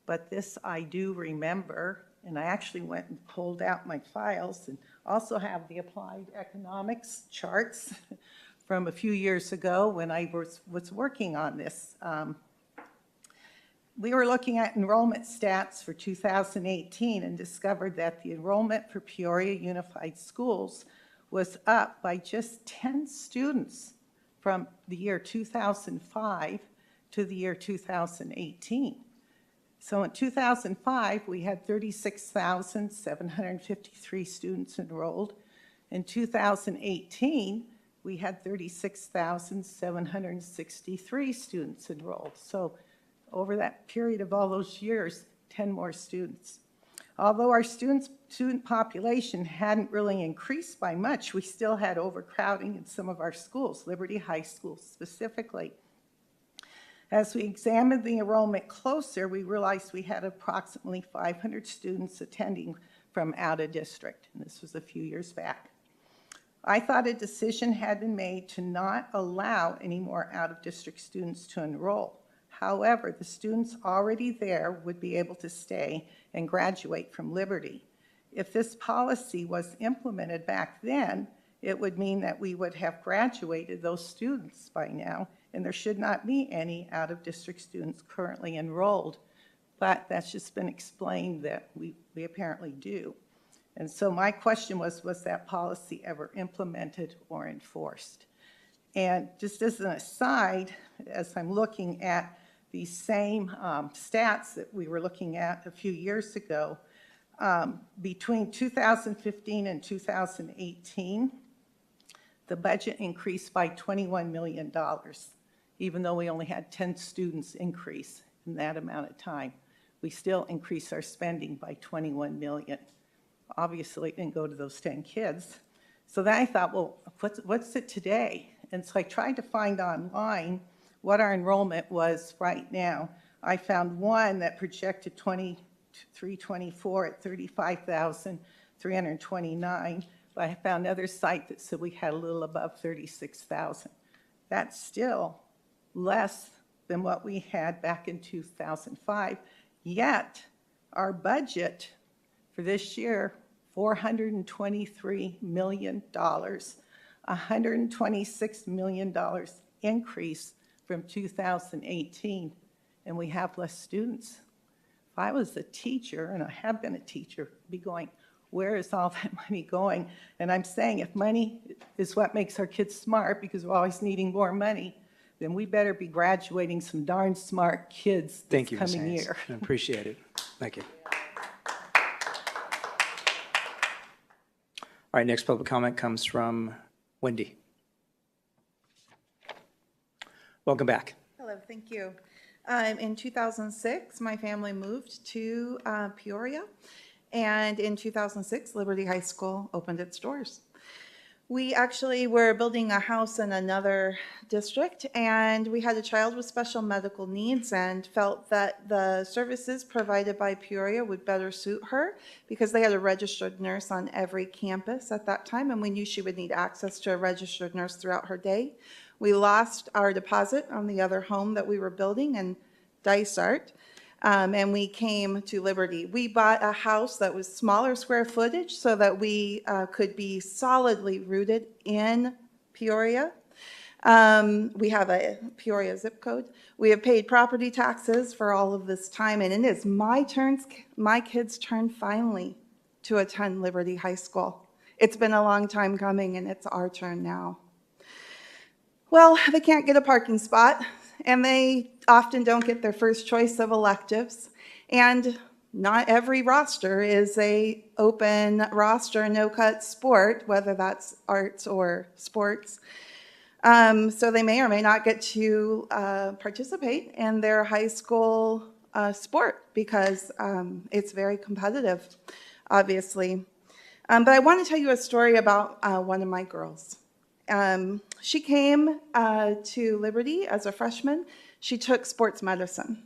but this I do remember, and I actually went and pulled out my files and also have the applied economics charts from a few years ago when I was working on this. We were looking at enrollment stats for 2018 and discovered that the enrollment for Peoria Unified Schools was up by just 10 students from the year 2005 to the year 2018. So in 2005, we had 36,753 students enrolled. In 2018, we had 36,763 students enrolled. So over that period of all those years, 10 more students. Although our student population hadn't really increased by much, we still had overcrowding in some of our schools, Liberty High School specifically. As we examined the enrollment closer, we realized we had approximately 500 students attending from out of district, and this was a few years back. I thought a decision had been made to not allow any more out of district students to enroll. However, the students already there would be able to stay and graduate from Liberty. If this policy was implemented back then, it would mean that we would have graduated those students by now, and there should not be any out-of-district students currently enrolled. But that's just been explained that we apparently do. And so my question was that policy ever implemented or enforced? And just as an aside, as I'm looking at these same stats that we were looking at a few years ago, between 2015 and 2018, the budget increased by $21 million, even though we only had 10 students increase in that amount of time. We still increased our spending by $21 million. Obviously, it didn't go to those 10 kids. So then I thought, well, what's it today? And so I tried to find online what our enrollment was right now. I found one that projected 23-24 at 35,329, but I found another site that said we had a little above 36,000. That's still less than what we had back in 2005, yet our budget for this year, $423 million, $126 million increase from 2018, and we have less students. If I was a teacher, and I have been a teacher, I'd be going, where is all that money going? And I'm saying if money is what makes our kids smart, because we're always needing more money, then we better be graduating some darn smart kids this coming year. I appreciate it. Thank you. All right, next public comment comes from Wendy. Welcome back. Hello, thank you. In 2006, my family moved to Peoria, and in 2006, Liberty High School opened its doors. We actually were building a house in another district, and we had a child with special medical needs and felt that the services provided by Peoria would better suit her because they had a registered nurse on every campus at that time, and we knew she would need access to a registered nurse throughout her day. We lost our deposit on the other home that we were building in Dysart. and we came to Liberty. We bought a house that was smaller square footage so that we could be solidly rooted in Peoria. We have a Peoria zip code. We have paid property taxes for all of this time, and it is my kids' turn finally to attend Liberty High School. It's been a long time coming, and it's our turn now. Well, they can't get a parking spot, and they often don't get their first choice of electives, and not every roster is a open roster, no-cut sport, whether that's arts or sports. So they may or may not get to participate in their high school sport because it's very competitive, obviously. But I want to tell you a story about one of my girls. She came to Liberty as a freshman. She took sports medicine.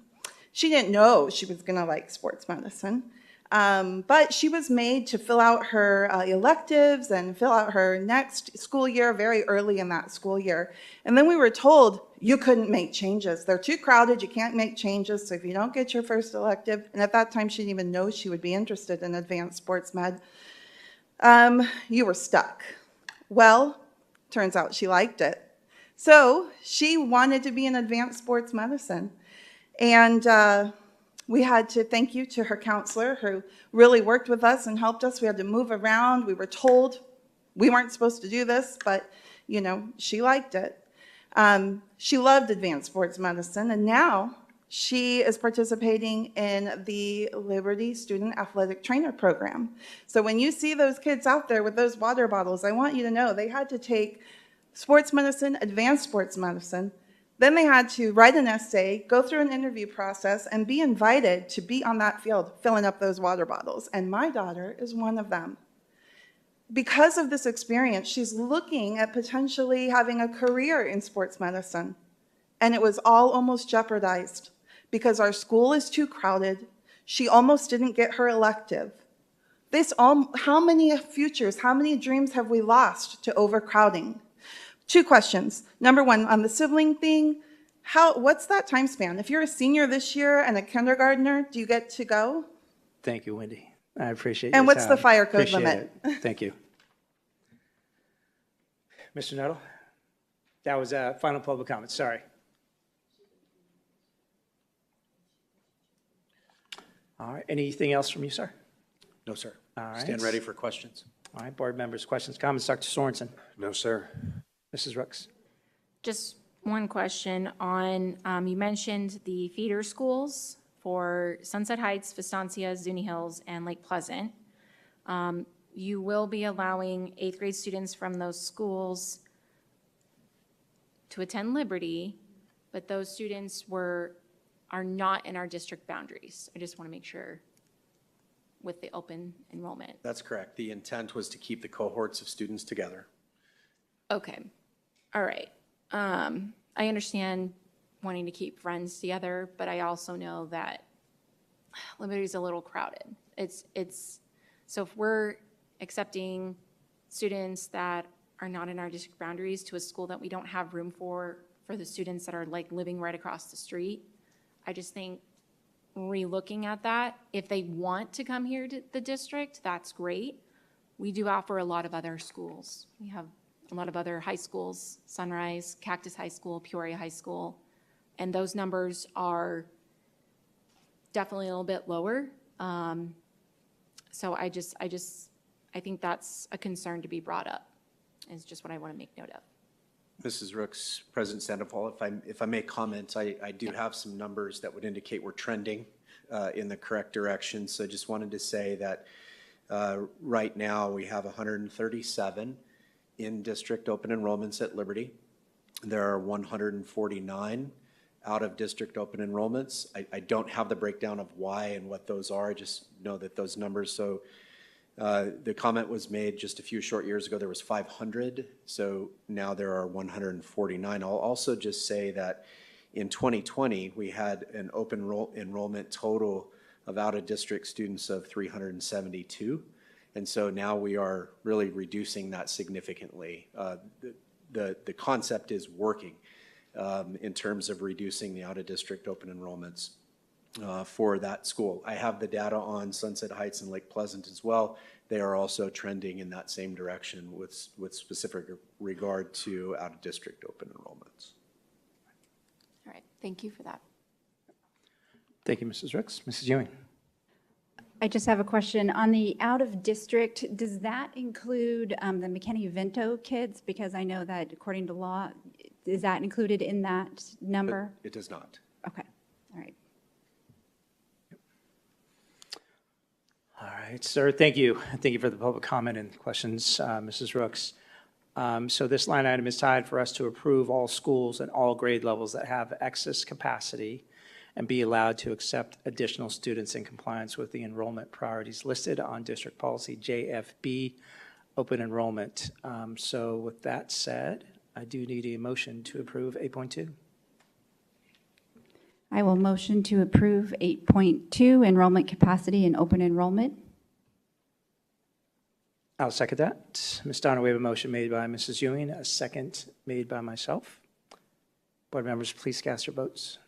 She didn't know she was going to like sports medicine. But she was made to fill out her electives and fill out her next school year very early in that school year. And then we were told you couldn't make changes. They're too crowded, you can't make changes, so if you don't get your first elective, and at that time she didn't even know she would be interested in advanced sports med, you were stuck. Well, turns out she liked it. So she wanted to be in advanced sports medicine. And we had to thank you to her counselor who really worked with us and helped us. We had to move around. We were told we weren't supposed to do this, but, you know, she liked it. She loved advanced sports medicine, and now she is participating in the Liberty Student Athletic Trainer Program. So when you see those kids out there with those water bottles, I want you to know they had to take sports medicine, advanced sports medicine. Then they had to write an essay, go through an interview process, and be invited to be on that field filling up those water bottles. And my daughter is one of them. Because of this experience, she's looking at potentially having a career in sports medicine. And it was all almost jeopardized because our school is too crowded. She almost didn't get her elective. How many futures, how many dreams have we lost to overcrowding? 2 questions. Number one, on the sibling thing, what's that time span? If you're a senior this year and a kindergartner, do you get to go? Thank you, Wendy. I appreciate it. And what's the fire code limit? Thank you. Mr. Nuttall? That was final public comment. Sorry. All right. Anything else from you, sir? No, sir. All right. Stand ready for questions. All right. Board members, questions, comments? Dr. Sorensen? No, sir. Mrs. Rooks? Just one question on, you mentioned the feeder schools for Sunset Heights, Vistancia, Zuni Hills, and Lake Pleasant. You will be allowing 8th grade students from those schools to attend Liberty, but those students are not in our district boundaries. I just want to make sure with the open enrollment. That's correct. The intent was to keep the cohorts of students together. Okay. All right. I understand wanting to keep friends together, but I also know that Liberty is a little crowded. So if we're accepting students that are not in our district boundaries to a school that we don't have room for the students that are like living right across the street, I just think re-looking at that, if they want to come here to the district, that's great. We do offer a lot of other schools. We have a lot of other high schools, Sunrise, Cactus High School, Peoria High School, and those numbers are definitely a little bit lower. So I think that's a concern to be brought up, is just what I want to make note of. Mrs. Rooks, President Sandoval, if I may comment, I do have some numbers that would indicate we're trending in the correct direction. So I just wanted to say that right now we have 137 in-district open enrollments at Liberty. There are 149 out-of-district open enrollments. I don't have the breakdown of why and what those are. I just know that those numbers. So the comment was made just a few short years ago, there was 500. So now there are 149. I'll also just say that in 2020, we had an open enrollment total of out-of-district students of 372. And so now we are really reducing that significantly. The concept is working in terms of reducing the out-of-district open enrollments. for that school. I have the data on Sunset Heights and Lake Pleasant as well. They are also trending in that same direction with specific regard to out-of-district open enrollments. All right, thank you for that. Thank you, Mrs. Ricks. Mrs. Ewing. I just have a question. On the out-of-district, does that include the McKinney-Vento kids? Because I know that according to law, is that included in that number? It does not. Okay, all right. All right, sir, thank you. Thank you for the public comment and questions, Mrs. Rooks. So this line item is tied for us to approve all schools and all grade levels that have excess capacity and be allowed to accept additional students in compliance with the enrollment priorities listed on District Policy JFB, open enrollment. So with that said, I do need a motion to approve 8.2. I will motion to approve 8.2, enrollment capacity and open enrollment. I'll second that. Ms. Donner, we have a motion made by Mrs. Ewing, a second made by myself. Board members, please cast your votes.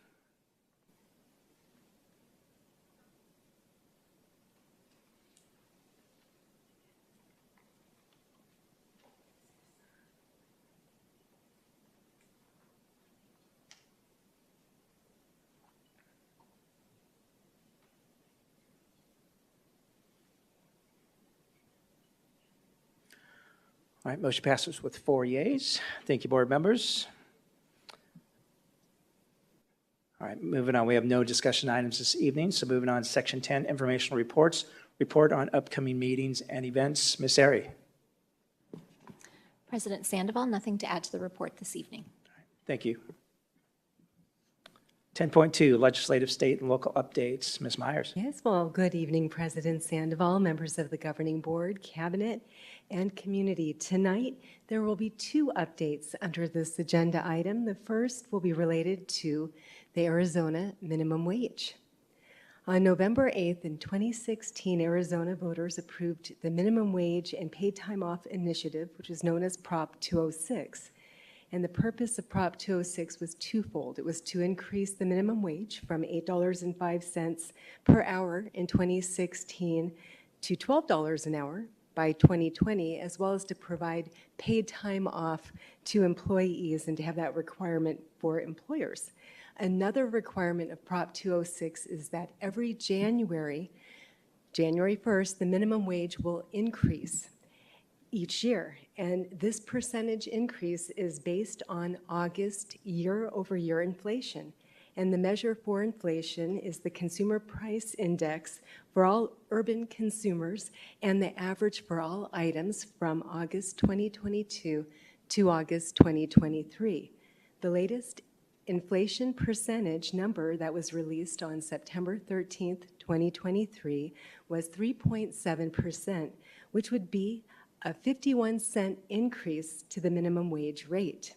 All right, motion passes with 4 yeas. Thank you, board members. All right, moving on. We have no discussion items this evening, so moving on to Section 10, informational reports. Report on upcoming meetings and events. Ms. Airy. President Sandoval, nothing to add to the report this evening. Thank you. 10.2, legislative, state, and local updates. Ms. Myers. Yes, well, good evening, President Sandoval, members of the governing board, cabinet, and community. Tonight, there will be 2 updates under this agenda item. The first will be related to the Arizona minimum wage. On November 8th in 2016, Arizona voters approved the minimum wage and paid time off initiative, which is known as Prop 206. And the purpose of Prop 206 was twofold. It was to increase the minimum wage from $8.05 per hour in 2016 to $12 an hour by 2020, as well as to provide paid time off to employees and to have that requirement for employers. Another requirement of Prop 206 is that every January 1st, the minimum wage will increase each year. And this percentage increase is based on August year-over-year inflation. And the measure for inflation is the Consumer Price Index for all urban consumers and the average for all items from August 2022 to August 2023. The latest inflation percentage number that was released on September 13th, 2023 was 3.7%, which would be a 51-cent increase to the minimum wage rate.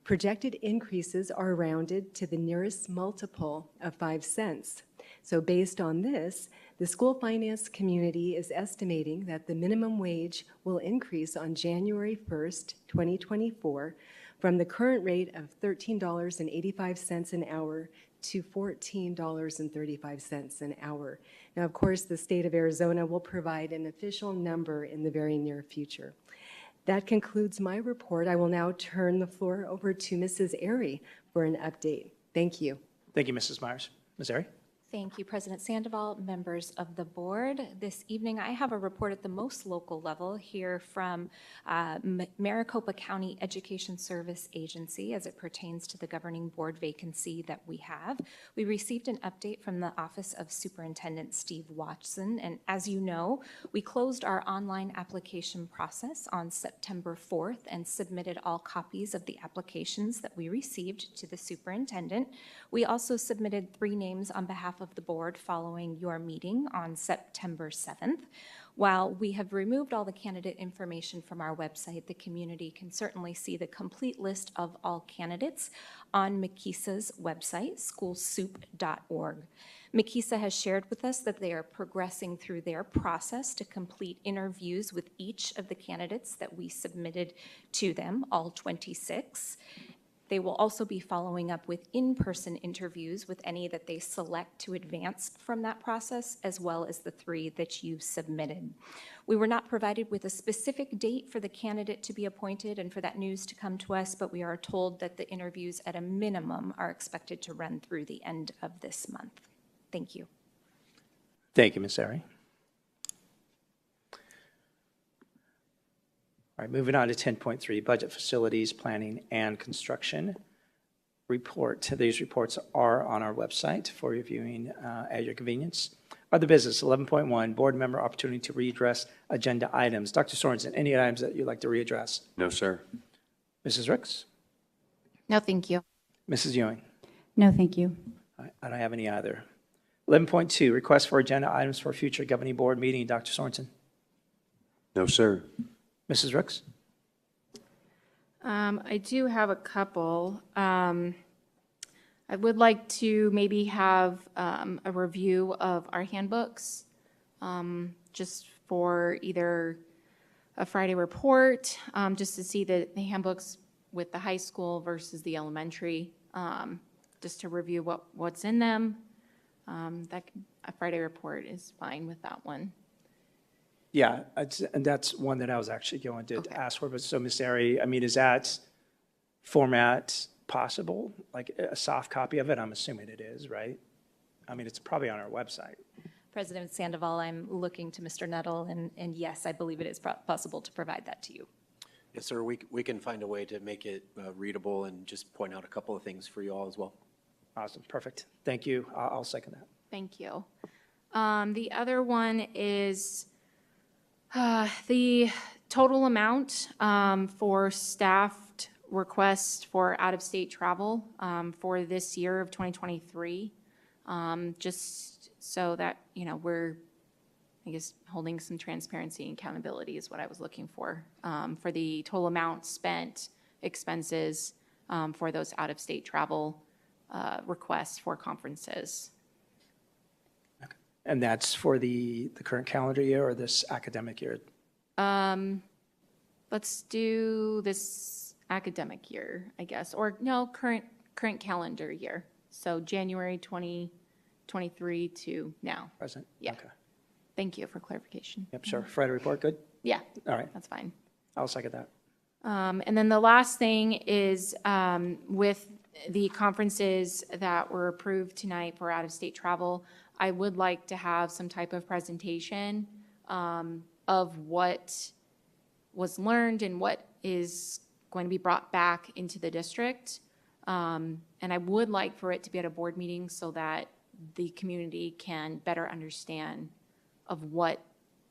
Projected increases are rounded to the nearest multiple of 5 cents. So based on this, the school finance community is estimating that the minimum wage will increase on January 1st, 2024, from the current rate of $13.85 an hour to $14.35 an hour. Now, of course, the state of Arizona will provide an official number in the very near future. That concludes my report. I will now turn the floor over to Mrs. Airy for an update. Thank you. Thank you, Mrs. Myers. Ms. Airy. Thank you, President Sandoval, members of the board. This evening, I have a report at the most local level here from Maricopa County Education Service Agency as it pertains to the governing board vacancy that we have. We received an update from the Office of Superintendent Steve Watson, and as you know, we closed our online application process on September 4th and submitted all copies of the applications that we received to the superintendent. We also submitted 3 names on behalf of the board following your meeting on September 7th. While we have removed all the candidate information from our website, the community can certainly see the complete list of all candidates on MCISA's website, schoolsoup.org. MCISA has shared with us that they are progressing through their process to complete interviews with each of the candidates that we submitted to them, all 26. They will also be following up with in-person interviews with any that they select to advance from that process, as well as the 3 that you submitted. We were not provided with a specific date for the candidate to be appointed and for that news to come to us, but we are told that the interviews at a minimum are expected to run through the end of this month. Thank you. Thank you, Ms. Ari. All right, moving on to 10.3, Budget Facilities, Planning, and Construction Report. These reports are on our website for reviewing at your convenience. Other business, 11.1, Board Member Opportunity to Readdress Agenda Items. Dr. Sorensen, any items that you'd like to readdress? No, sir. Mrs. Ricks? No, thank you. Mrs. Ewing? No, thank you. I don't have any either. 11.2, Request for Agenda Items for Future Governing Board Meeting. Dr. Sorensen? No, sir. Mrs. Ricks? I do have a couple. I would like to maybe have a review of our handbooks, just for either a Friday report, just to see the handbooks with the high school versus the elementary, just to review what's in them. A Friday report is fine with that one. Yeah, and that's one that I was actually going to ask for. But so, Ms. Ari, I mean, is that format possible? Like a soft copy of it? I'm assuming it is, right? I mean, it's probably on our website. President Sandoval, I'm looking to Mr. Nettle, and yes, I believe it is possible to provide that to you. Yes, sir. We can find a way to make it readable and just point out a couple of things for you all as well. Awesome, perfect. Thank you. I'll second that. Thank you. The other one is the total amount for staffed requests for out-of-state travel for this year of 2023, just so that, we're, I guess, holding some transparency and accountability is what I was looking for the total amount spent, expenses for those out-of-state travel requests for conferences. And that's for the current calendar year or this academic year? Let's do this academic year, I guess, or no, current calendar year. So January 2023 to now. Present? Yeah. Okay. Thank you for clarification. Yep, sure. Friday report, good? Yeah. All right. That's fine. I'll second that. And then the last thing is with the conferences that were approved tonight for out-of-state travel, I would like to have some type of presentation of what was learned and what is going to be brought back into the district. And I would like for it to be at a board meeting so that the community can better understand of what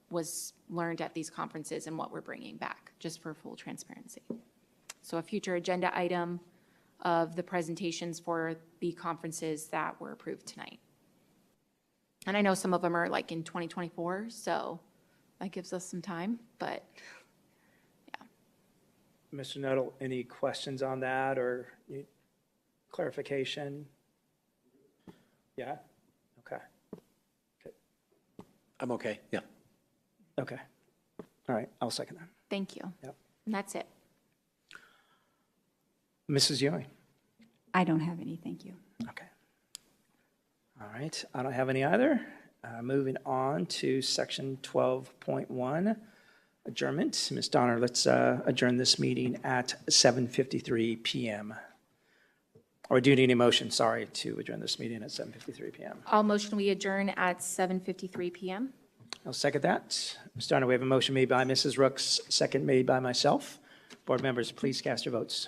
was learned at these conferences and what we're bringing back, just for full transparency. So a future agenda item of the presentations for the conferences that were approved tonight. And I know some of them are like in 2024, so that gives us some time, but yeah. Mr. Nettle, any questions on that or clarification? Yeah? Okay. I'm okay, yeah. Okay. All right, I'll second that. Thank you. Yep. And that's it. Mrs. Ewing? I don't have any, thank you. Okay. All right, I don't have any either. Moving on to section 12.1, adjournment. Ms. Donner, let's adjourn this meeting at 7:53 p.m. Or do you need a motion, sorry, to adjourn this meeting at 7:53 p.m.? I'll motion we adjourn at 7:53 p.m. I'll second that. Ms. Donner, we have a motion made by Mrs. Rooks, second made by myself. Board members, please cast your votes.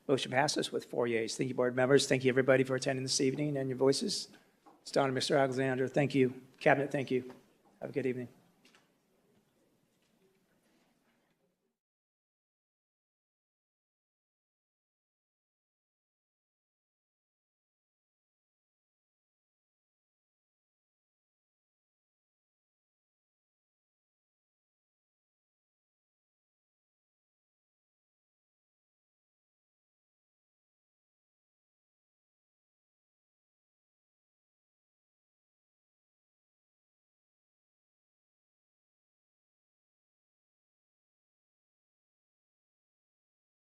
Motion passes with 4 yeas. Thank you, board members. Thank you, everybody, for attending this evening and your voices. Ms. Donner, Mr. Alexander, thank you. Cabinet, thank you. Have a good evening.